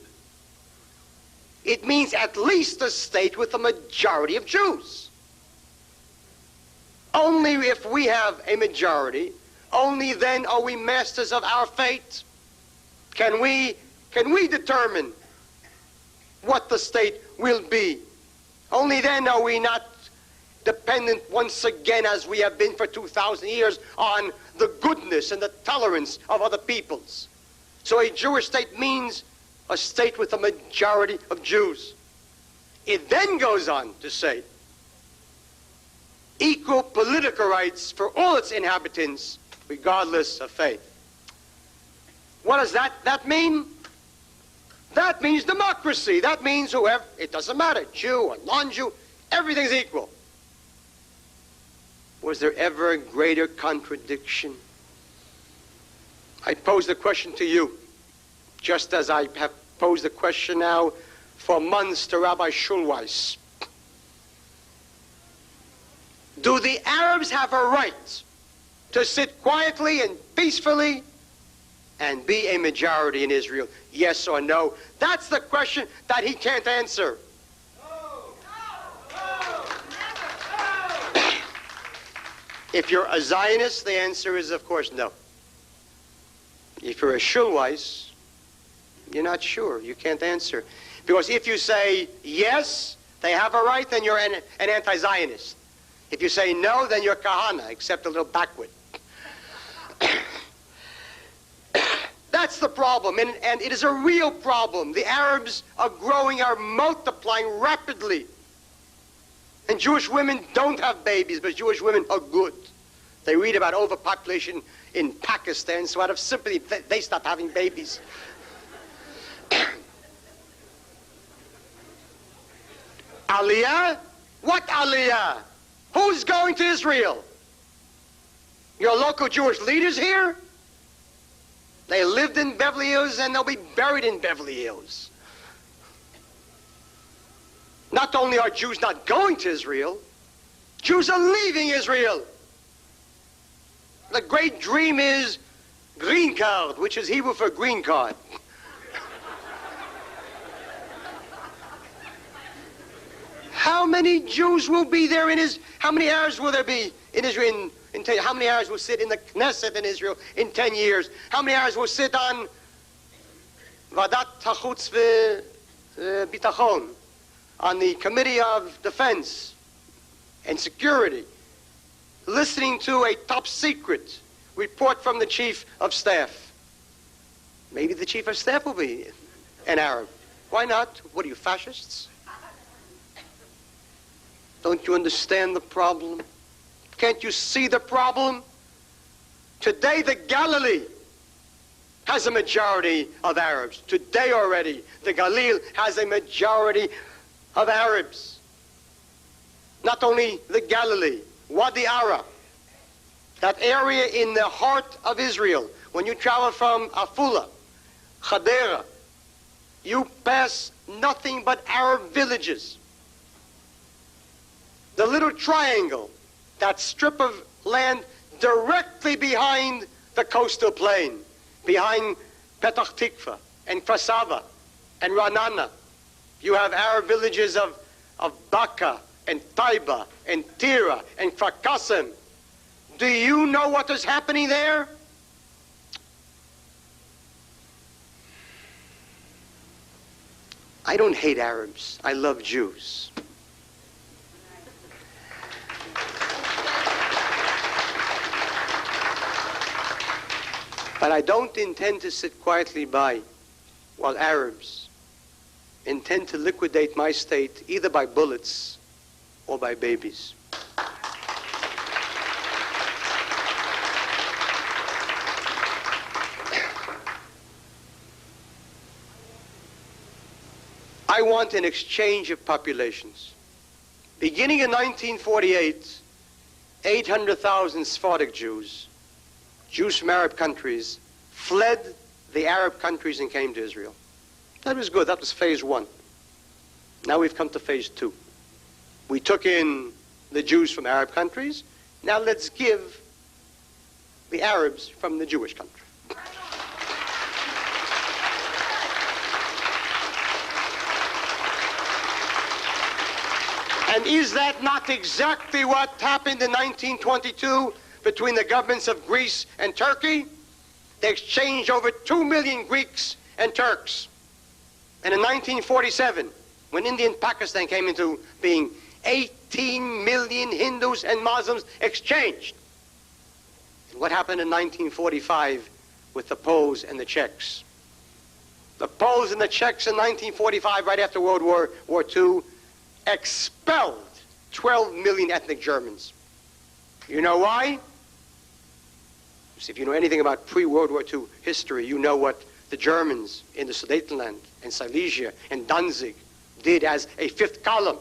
It means at least a state with a majority of Jews. Only if we have a majority, only then are we masters of our fate. Can we determine what the state will be? Only then are we not dependent once again, as we have been for 2,000 years, on the goodness and the tolerance of other peoples. So a Jewish state means a state with a majority of Jews. It then goes on to say equal political rights for all its inhabitants, regardless of faith. What does that mean? That means democracy. That means whoever, it doesn't matter, Jew or non-Jew, everything's equal. Was there ever a greater contradiction? I pose the question to you, just as I have posed the question now for months to Rabbi Schulweis. Do the Arabs have a right to sit quietly and peacefully and be a majority in Israel? Yes or no? That's the question that he can't answer. If you're a Zionist, the answer is, of course, no. If you're a Schulweis, you're not sure. You can't answer. Because if you say yes, they have a right, then you're an anti-Zionist. If you say no, then you're Kahane, except a little backward. That's the problem, and it is a real problem. The Arabs are growing, are multiplying rapidly. And Jewish women don't have babies, but Jewish women are good. They read about overpopulation in Pakistan, so out of sympathy, they stop having babies. Aliyah? What Aliyah? Who's going to Israel? Your local Jewish leaders here? They lived in Beverly Hills and they'll be buried in Beverly Hills. Not only are Jews not going to Israel, Jews are leaving Israel. The great dream is green card, which is Hebrew for green card. How many Jews will be there in Israel? How many Arabs will there be in Israel in 10 years? How many Arabs will sit in the Knesset in Israel in 10 years? How many Arabs will sit on Vadat Hachutz Bitachon, on the Committee of Defense and Security, listening to a top secret report from the Chief of Staff? Maybe the Chief of Staff will be an Arab. Why not? What are you, fascists? Don't you understand the problem? Can't you see the problem? Today the Galilee has a majority of Arabs. Today already, the Galil has a majority of Arabs. Not only the Galilee, Wadi Ara, that area in the heart of Israel. When you travel from Afula, Hadera, you pass nothing but Arab villages. The little triangle, that strip of land directly behind the coastal plain, behind Petach Tikva and Krasava and Ranana. You have Arab villages of Baka and Taiba and Tira and Kfar Do you know what is happening there? I don't hate Arabs. I love Jews. But I don't intend to sit quietly by while Arabs intend to liquidate my state either by bullets or by babies. I want an exchange of populations. Beginning in 1948, 800,000 Sephardic Jews from Arab countries fled the Arab countries and came to Israel. That was good. That was phase one. Now we've come to phase two. We took in the Jews from Arab countries. Now let's give the Arabs from the Jewish country. And is that not exactly what happened in 1922 between the governments of Greece and Turkey? They exchanged over 2 million Greeks and Turks. And in 1947, when India and Pakistan came into being, 18 million Hindus and Muslims exchanged. And what happened in 1945 with the Poles and the Czechs? The Poles and the Czechs in 1945, right after World War II, expelled 12 million ethnic Germans. You know why? If you know anything about pre-World War II history, you know what the Germans in the Sudetenland and Silesia and Danzig did as a fifth column.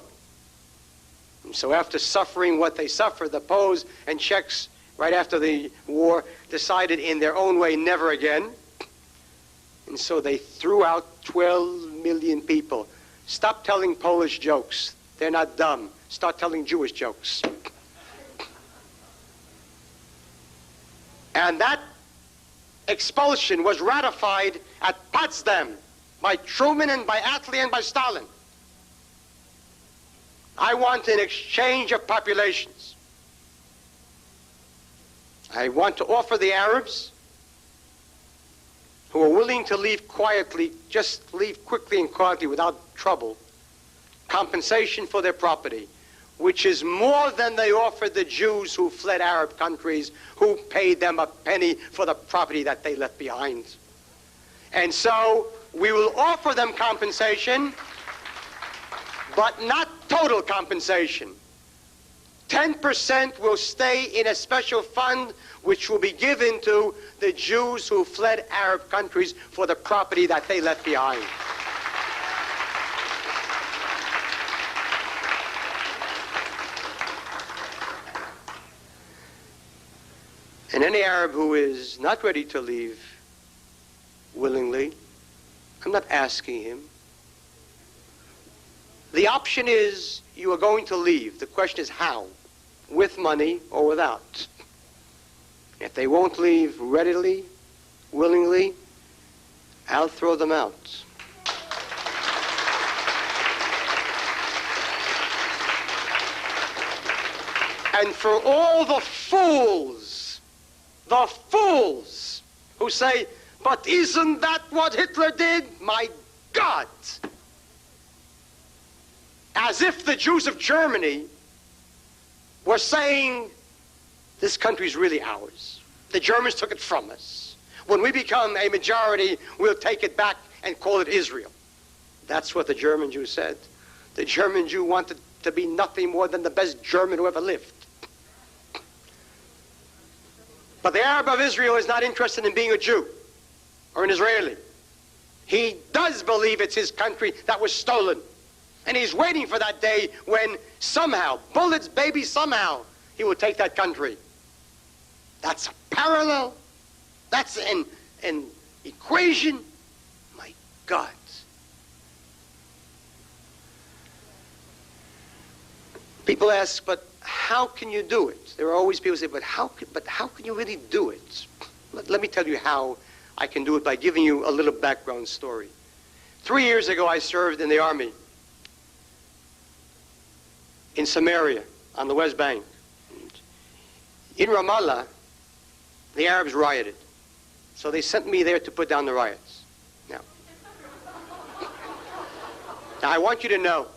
And so after suffering what they suffered, the Poles and Czechs, right after the war, decided in their own way never again. And so they threw out 12 million people. Stop telling Polish jokes. They're not dumb. Start telling Jewish jokes. And that expulsion was ratified at Potsdam by Truman and by Attlee and by Stalin. I want an exchange of populations. I want to offer the Arabs who are willing to leave quietly, just leave quickly and quietly without trouble, compensation for their property, which is more than they offered the Jews who fled Arab countries, who paid them a penny for the property that they left behind. And so we will offer them compensation, but not total compensation. 10% will stay in a special fund which will be given to the Jews who fled Arab countries for the property that they left behind. And any Arab who is not ready to leave willingly, I'm not asking him. The option is you are going to leave. The question is how? With money or without? If they won't leave readily, willingly, I'll throw them out. And for all the fools who say, but isn't that what Hitler did? My God! As if the Jews of Germany were saying, this country's really ours. The Germans took it from us. When we become a majority, we'll take it back and call it Israel. That's what the German Jew said. The German Jew wanted to be nothing more than the best German who ever lived. But the Arab of Israel is not interested in being a Jew or an Israeli. He does believe it's his country that was stolen. And he's waiting for that day when somehow, bullets, baby, somehow, he will take that country. That's a parallel. That's an equation. My God. People ask, but how can you do it? There are always people who say, but how can you really do it? Let me tell you how I can do it by giving you a little background story. 3 years ago, I served in the army in Samaria on the West Bank. In Ramallah, the Arabs rioted. So they sent me there to put down the riots. Now I want you to know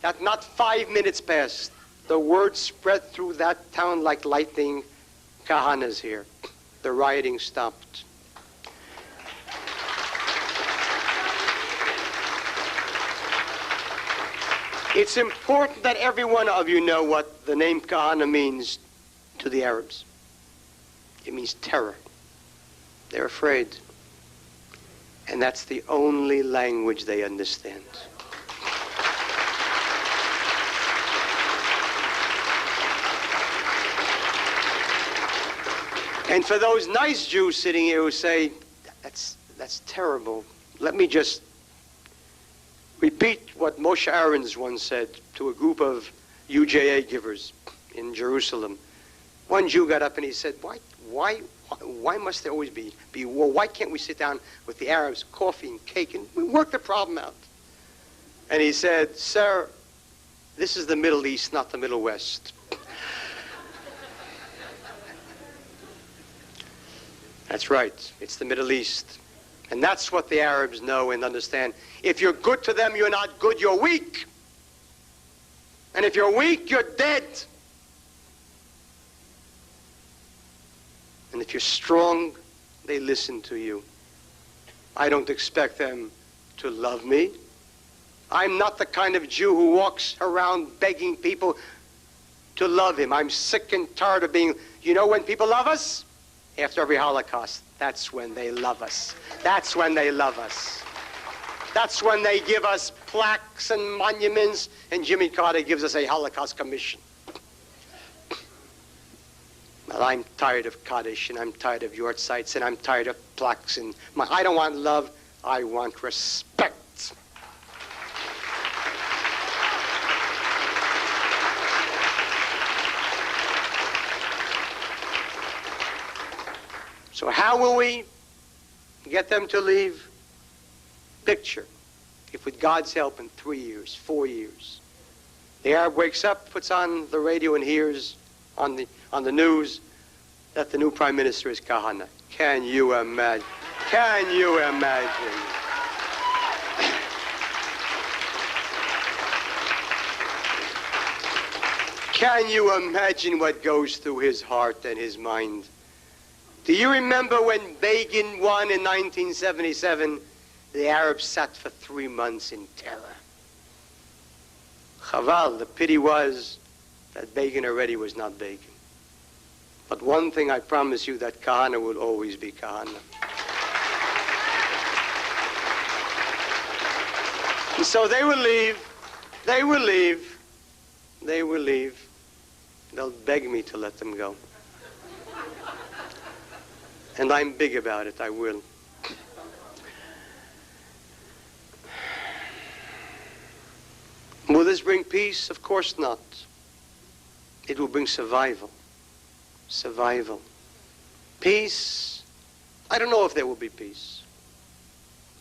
that not 5 minutes passed, the word spread through that town like lightning. Kahane's here. The rioting stopped. It's important that every one of you know what the name Kahane means to the Arabs. It means terror. They're afraid. And that's the only language they understand. And for those nice Jews sitting here who say, that's terrible, let me just repeat what Moshe Aarons once said to a group of UJA givers in Jerusalem. One Jew got up and he said, why must there always be war? Why can't we sit down with the Arabs, coffee and cake, and we work the problem out? And he said, sir, this is the Middle East, not the Middle West. That's right. It's the Middle East. And that's what the Arabs know and understand. If you're good to them, you're not good, you're weak. And if you're weak, you're dead. And if you're strong, they listen to you. I don't expect them to love me. I'm not the kind of Jew who walks around begging people to love him. I'm sick and tired of being, you know when people love us? After every Holocaust. That's when they love us. That's when they love us. That's when they give us plaques and monuments, and Jimmy Carter gives us a Holocaust commission. Well, I'm tired of Kaddish, and I'm tired of Yortzites, and I'm tired of plaques. And I don't want love, I want respect. So how will we get them to leave? Picture, if with God's help in 3 years, 4 years, the Arab wakes up, puts on the radio and hears on the news that the new prime minister is Kahane. Can you imagine? Can you imagine? Can you imagine what goes through his heart and his mind? Do you remember when Begin won in 1977? The Arabs sat for 3 months in terror. Chaval, the pity was that Begin already was not Begin. But one thing I promise you, that Kahane will always be Kahane. And so they will leave, they will leave, they will leave. They'll beg me to let them go. And I'm big about it, I will. Will this bring peace? Of course not. It will bring survival. Survival. Peace? I don't know if there will be peace.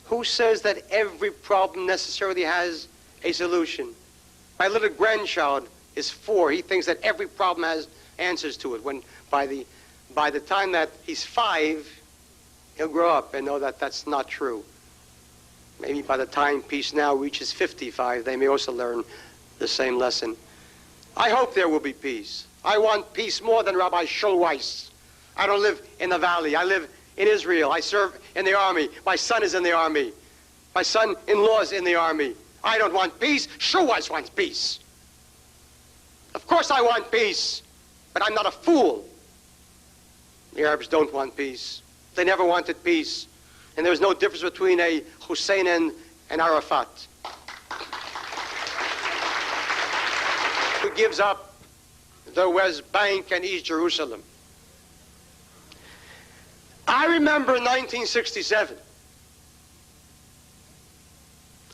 Who says that every problem necessarily has a solution? My little grandchild is 4. He thinks that every problem has answers to it. When by the time that he's 5, he'll grow up and know that that's not true. Maybe by the time Peace Now reaches 55, they may also learn the same lesson. I hope there will be peace. I want peace more than Rabbi Schulweiss. I don't live in the valley. I live in Israel. I serve in the army. My son is in the army. My son-in-law is in the army. I don't want peace. Schulweiss wants peace. Of course I want peace, but I'm not a fool. The Arabs don't want peace. They never wanted peace. And there's no difference between a Hussein and Arafat. Who gives up the West Bank and East Jerusalem. I remember in 1967,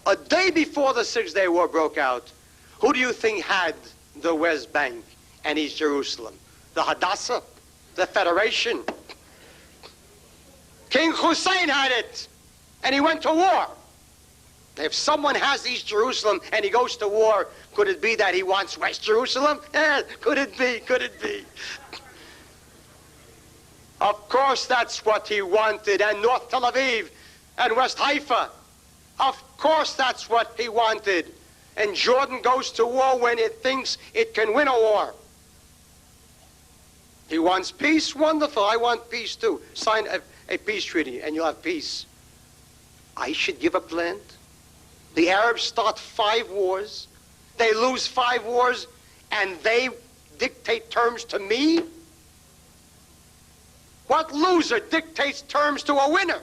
a day before the Six-Day War broke out, who do you think had the West Bank and East Jerusalem? The Hadassah? The Federation? King Hussein had it, and he went to war. If someone has East Jerusalem and he goes to war, could it be that he wants West Jerusalem? Could it be? Could it be? Of course that's what he wanted, and North Tel Aviv and West Haifa. Of course that's what he wanted. And Jordan goes to war when it thinks it can win a war. He wants peace? Wonderful. I want peace too. Sign a peace treaty and you'll have peace. I should give up land? The Arabs start 5 wars. They lose 5 wars and they dictate terms to me? What loser dictates terms to a winner?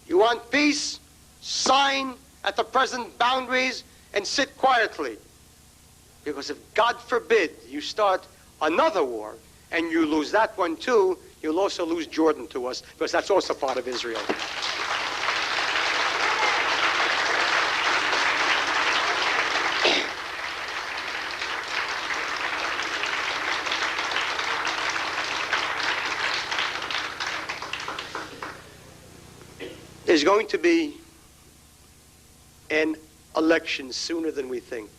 You want peace? Sign at the present boundaries and sit quietly. Because if, God forbid, you start another war and you lose that one too, you'll also lose Jordan to us, because that's also part of Israel. There's going to be an election sooner than we think.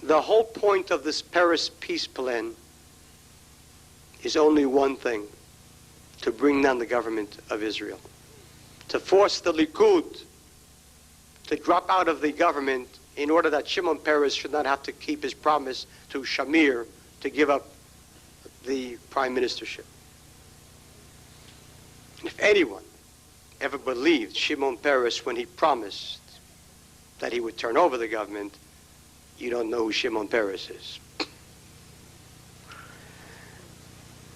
The whole point of this Paris peace plan is only one thing: to bring down the government of Israel, to force the Likud to drop out of the government in order that Shimon Peres should not have to keep his promise to Shamir to give up the prime ministership. And if anyone ever believed Shimon Peres when he promised that he would turn over the government, you don't know who Shimon Peres is.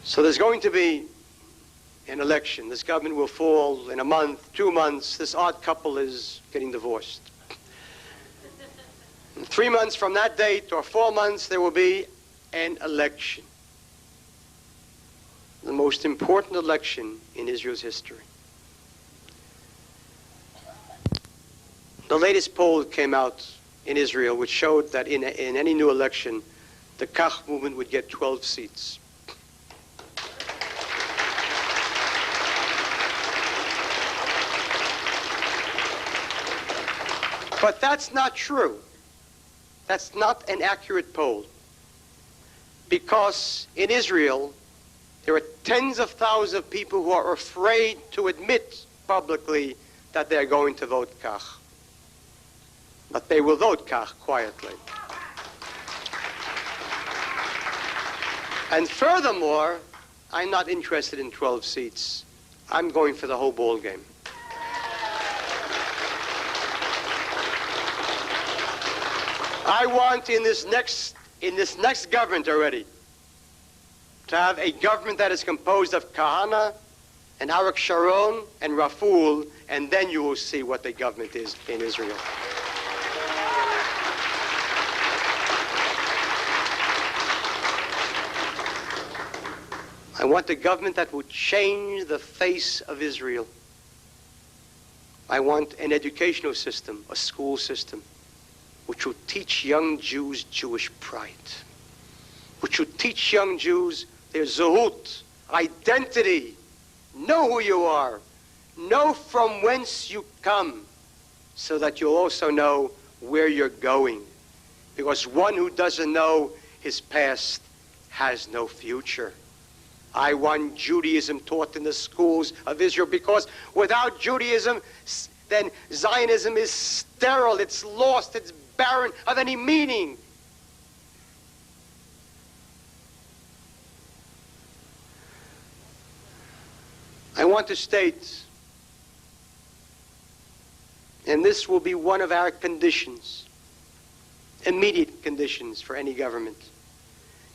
So there's going to be an election. This government will fall in a month, 2 months. This odd couple is getting divorced. In 3 months from that date, or 4 months, there will be an election. The most important election in Israel's history. The latest poll came out in Israel, which showed that in any new election, the Kach movement would get 12 seats. But that's not true. That's not an accurate poll. Because in Israel, there are tens of thousands of people who are afraid to admit publicly that they're going to vote Kach. But they will vote Kach quietly. And furthermore, I'm not interested in 12 seats. I'm going for the whole ball game. I want in this next government already to have a government that is composed of Kahane and Arik Sharon and Raful, and then you will see what the government is in Israel. I want a government that will change the face of Israel. I want an educational system, a school system, which will teach young Jews Jewish pride, which will teach young Jews their zehut, identity. Know who you are. Know from whence you come. so that you'll also know where you're going. Because one who doesn't know his past has no future. I want Judaism taught in the schools of Israel, because without Judaism, then Zionism is sterile, it's lost, it's barren of any meaning. I want to state, and this will be one of our conditions, immediate conditions for any government,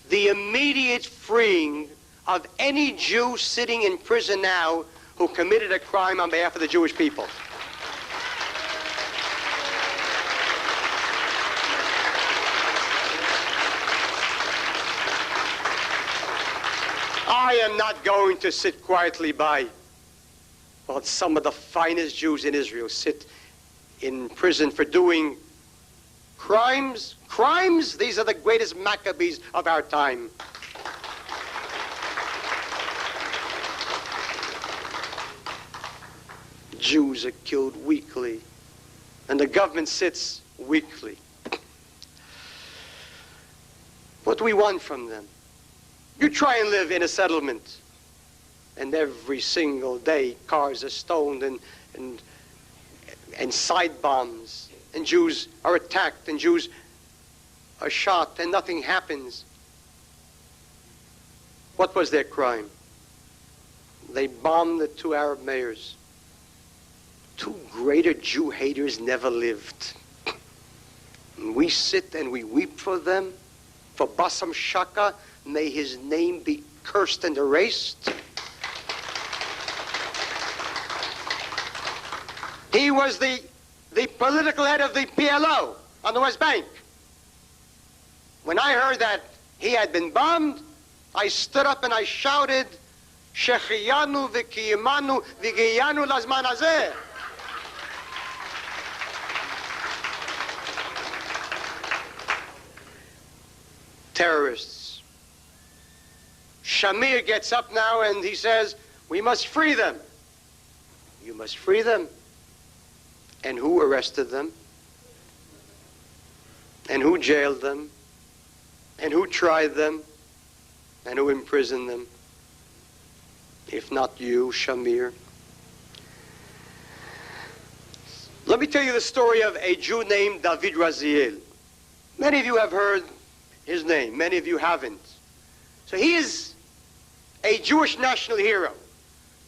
the immediate freeing of any Jew sitting in prison now who committed a crime on behalf of the Jewish people. I am not going to sit quietly by while some of the finest Jews in Israel sit in prison for doing crimes. Crimes? These are the greatest Maccabees of our time. Jews are killed weekly, and the government sits weekly. What do we want from them? You try and live in a settlement, and every single day cars are stoned and side bombs, and Jews are attacked, and Jews are shot, and nothing happens. What was their crime? They bombed the 2 Arab mayors. 2 greater Jew haters never lived. And we sit and we weep for them. For Bassam Shaka, may his name be cursed and erased. He was the political head of the PLO on the West Bank. When I heard that he had been bombed, I stood up and I shouted, Shechiyanu v'kiyimanu v'giyanu lazman hazeh. Terrorists. Shamir gets up now and he says, we must free them. You must free them. And who arrested them? And who jailed them? And who tried them? And who imprisoned them? If not you, Shamir. Let me tell you the story of a Jew named David Raziel. Many of you have heard his name. Many of you haven't. So he is a Jewish national hero.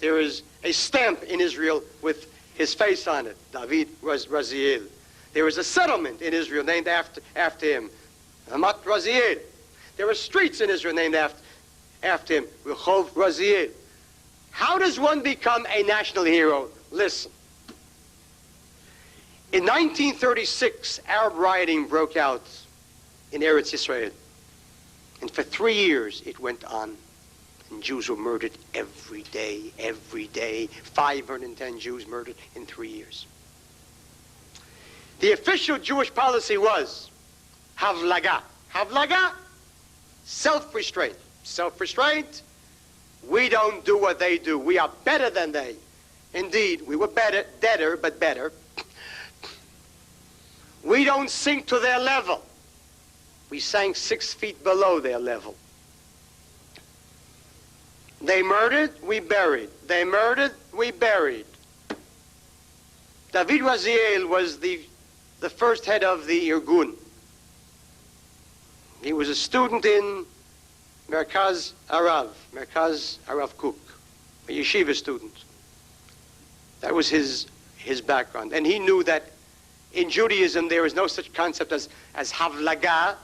There is a stamp in Israel with his face on it, David Raziel. There is a settlement in Israel named after him, Hamat Raziel. There are streets in Israel named after him, Rehov Raziel. How does one become a national hero? Listen. In 1936, Arab rioting broke out in Eretz Israel. And for 3 years it went on. And Jews were murdered every day, 510 Jews murdered in 3 years. The official Jewish policy was havlaga. Havlaga, self-restraint. Self-restraint, we don't do what they do. We are better than they. Indeed, we were deader, but better. We don't sink to their level. We sank 6 feet below their level. They murdered, we buried. They murdered, we buried. David Raziel was the first head of the Irgun. He was a student in Merkaz Arav Kook, a yeshiva student. That was his background. And he knew that in Judaism there is no such concept as havlaga.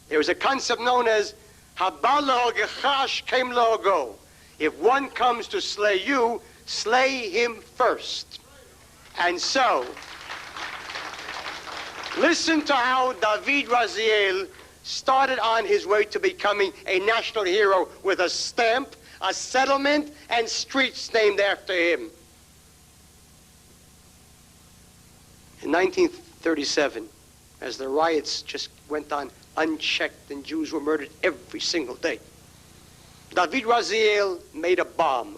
There is a concept known as haba lo gechash kem lo go. If one comes to slay you, slay him first. And so, listen to how David Raziel started on his way to becoming a national hero with a stamp, a settlement, and streets named after him. In 1937, as the riots just went on unchecked and Jews were murdered every single day, David Raziel made a bomb,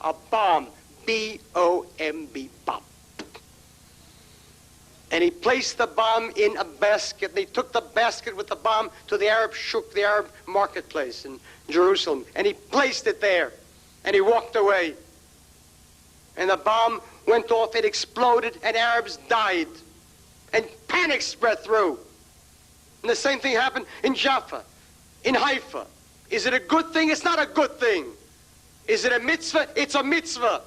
B-O-M-B, bomb. And he placed the bomb in a basket. And he took the basket with the bomb to the Arab shuk, the Arab marketplace in Jerusalem. And he placed it there. And he walked away. And the bomb went off, it exploded, and Arabs died. And panic spread through. And the same thing happened in Jaffa, in Haifa. Is it a good thing? It's not a good thing. Is it a mitzvah? It's a mitzvah.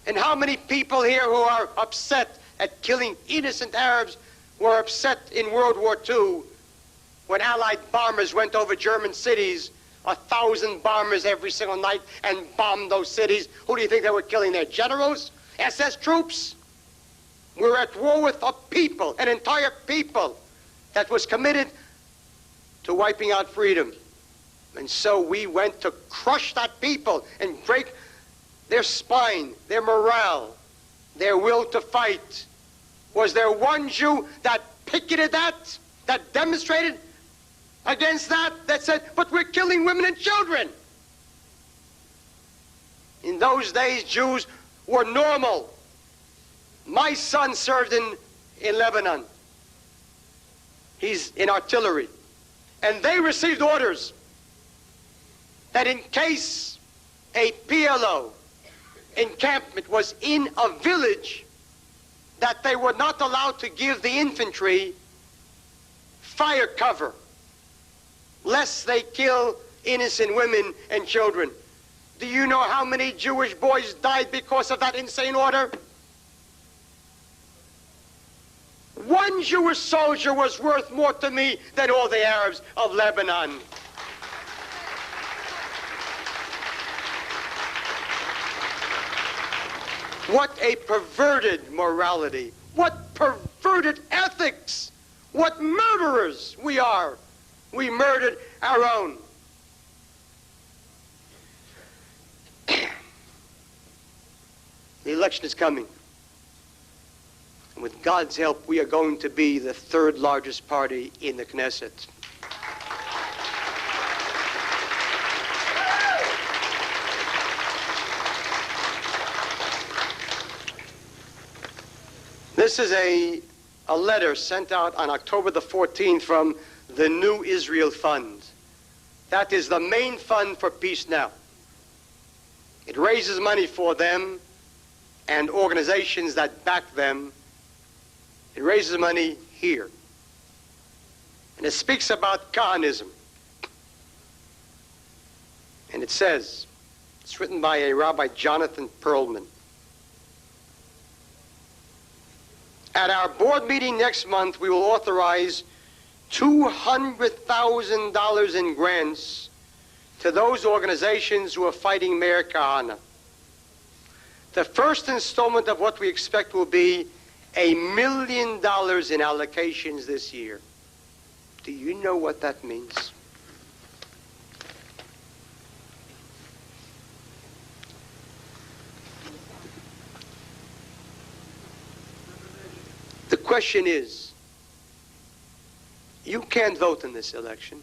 And how many people here who are upset at killing innocent Arabs were upset in World War II when Allied bombers went over German cities, 1,000 bombers every single night, and bombed those cities? Who do you think they were killing? Their generals? SS troops? We're at war with a people, an entire people that was committed to wiping out freedom. And so we went to crush that people and break their spine, their morale, their will to fight. Was there one Jew that picketed that demonstrated against that said, but we're killing women and children? In those days, Jews were normal. My son served in Lebanon. He's in artillery. And they received orders that in case a PLO encampment was in a village, that they were not allowed to give the infantry fire cover, lest they kill innocent women and children. Do you know how many Jewish boys died because of that insane order? One Jewish soldier was worth more to me than all the Arabs of Lebanon. What a perverted morality. What perverted ethics. What murderers we are. We murdered our own. The election is coming. And with God's help, we are going to be the third largest party in the Knesset. This is a letter sent out on October the 14th from the New Israel Fund. That is the main fund for Peace Now. It raises money for them and organizations that back them. It raises money here. And it speaks about Kahanism. And it says, it's written by a Rabbi Jonathan Perlman. At our board meeting next month, we will authorize $200,000 in grants to those organizations who are fighting Meir Kahane. The first installment of what we expect will be $1 million in allocations this year. Do you know what that means? The question is, you can't vote in this election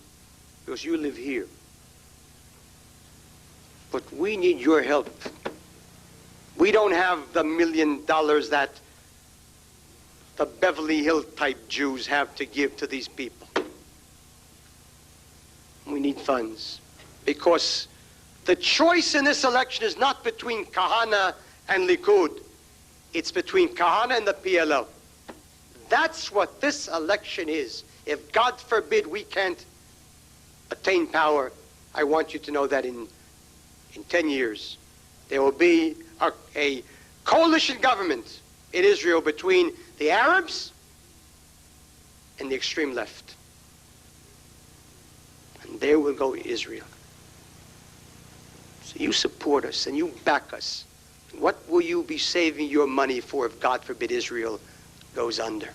because you live here. But we need your help. We don't have the $1 million that the Beverly Hill type Jews have to give to these people. We need funds because the choice in this election is not between Kahane and Likud. It's between Kahane and the PLO. That's what this election is. If, God forbid, we can't attain power, I want you to know that in 10 years, there will be a coalition government in Israel between the Arabs and the extreme left. And there will go Israel. So you support us and you back us. What will you be saving your money for if, God forbid, Israel goes under?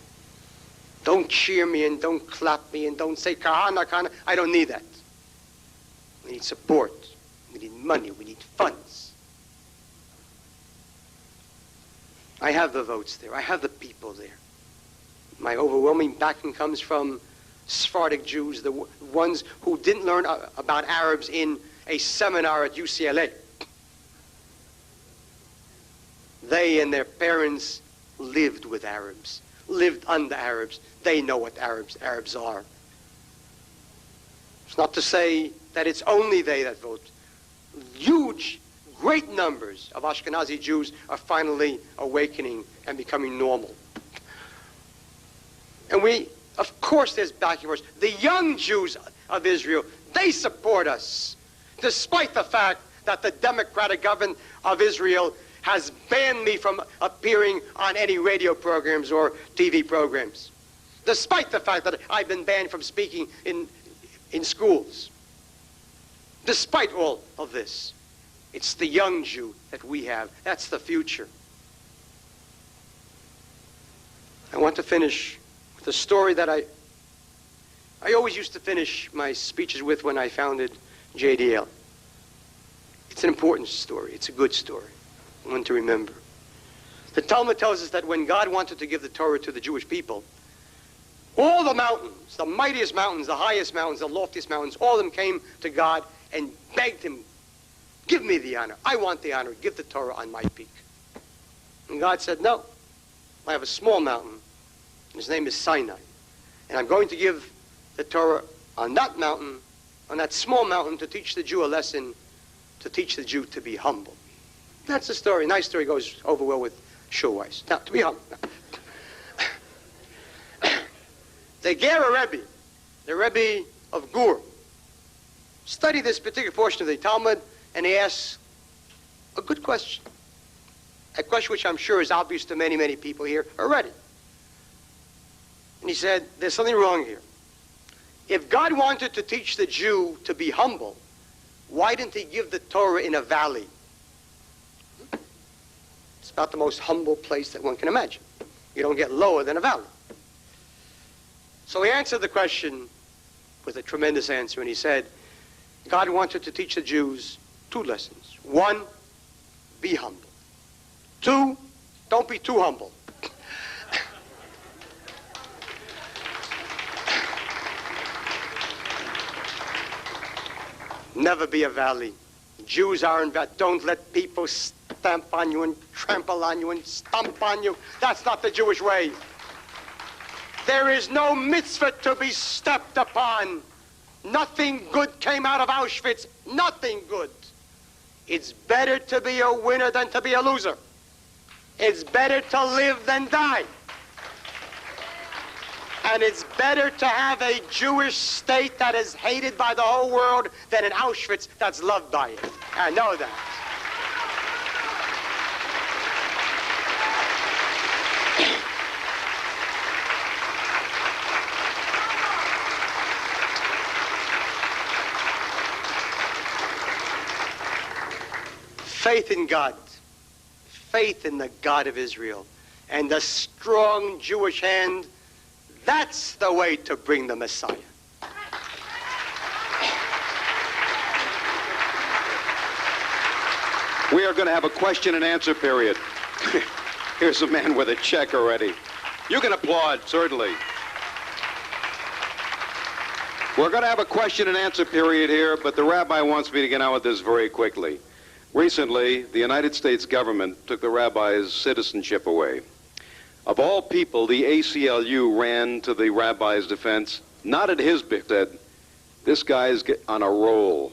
Don't cheer me and don't clap me and don't say, Kahane, Kahane. I don't need that. We need support. We need money. We need funds. I have the votes there. I have the people there. My overwhelming backing comes from Sephardic Jews, the ones who didn't learn about Arabs in a seminar at UCLA. They and their parents lived with Arabs. lived under Arabs. They know what Arabs are. It's not to say that it's only they that vote. Huge, great numbers of Ashkenazi Jews are finally awakening and becoming normal. And of course there's backing for us. The young Jews of Israel, they support us, despite the fact that the democratic government of Israel has banned me from appearing on any radio programs or TV programs, despite the fact that I've been banned from speaking in schools. Despite all of this, it's the young Jew that we have. That's the future. I want to finish with a story that I always used to finish my speeches with when I founded JDL. It's an important story. It's a good story, one to remember. The Talmud tells us that when God wanted to give the Torah to the Jewish people, all the mountains, the mightiest mountains, the highest mountains, the loftiest mountains, all of them came to God and begged him, give me the honor. I want the honor. Give the Torah on my peak. And God said, no. I have a small mountain. His name is Sinai. And I'm going to give the Torah on that mountain, on that small mountain, to teach the Jew a lesson, to teach the Jew to be humble. That's the story. Nice story, goes over well with shul-wise. Now, to be humble. The Gera Rebbe, the Rebbe of Gur, studied this particular portion of the Talmud, and he asks a good question. A question which I'm sure is obvious to many, many people here already. And he said, there's something wrong here. If God wanted to teach the Jew to be humble, why didn't he give the Torah in a valley? It's about the most humble place that one can imagine. You don't get lower than a valley. So he answered the question with a tremendous answer, and he said, God wanted to teach the Jews two lessons. One, be humble. Two, don't be too humble. Never be a valley. Jews aren't that. Don't let people stamp on you and trample on you and stomp on you. That's not the Jewish way. There is no mitzvah to be stepped upon. Nothing good came out of Auschwitz. Nothing good. It's better to be a winner than to be a loser. It's better to live than die. And it's better to have a Jewish state that is hated by the whole world than an Auschwitz that's loved by it. I know that. Faith in God, faith in the God of Israel, and a strong Jewish hand, that's the way to bring the Messiah. We are going to have a question and answer period. Here's a man with a check already. You can applaud, certainly. We're going to have a question and answer period here, but the rabbi wants me to get on with this very quickly. Recently, the United States government took the rabbi's citizenship away. Of all people, the ACLU ran to the rabbi's defense, not at his bit, said, this guy's on a roll,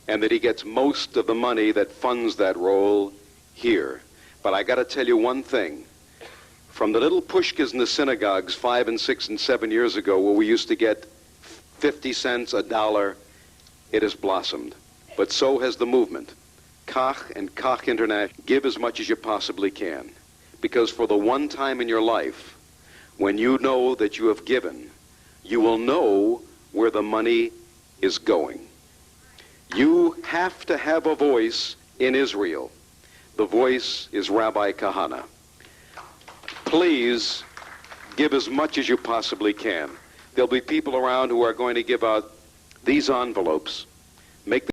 and that he gets most of the money that funds that roll here. But I got to tell you one thing. From the little pushkas in the synagogues 5 and 6 and 7 years ago, where we used to get 50 cents, $1, it has blossomed. But so has the movement. Kach and Kach International, give as much as you possibly can. Because for the one time in your life, when you know that you have given, you will know where the money is going. You have to have a voice in Israel. The voice is Rabbi Kahane. Please give as much as you possibly can. There'll be people around who are going to give out these envelopes. Make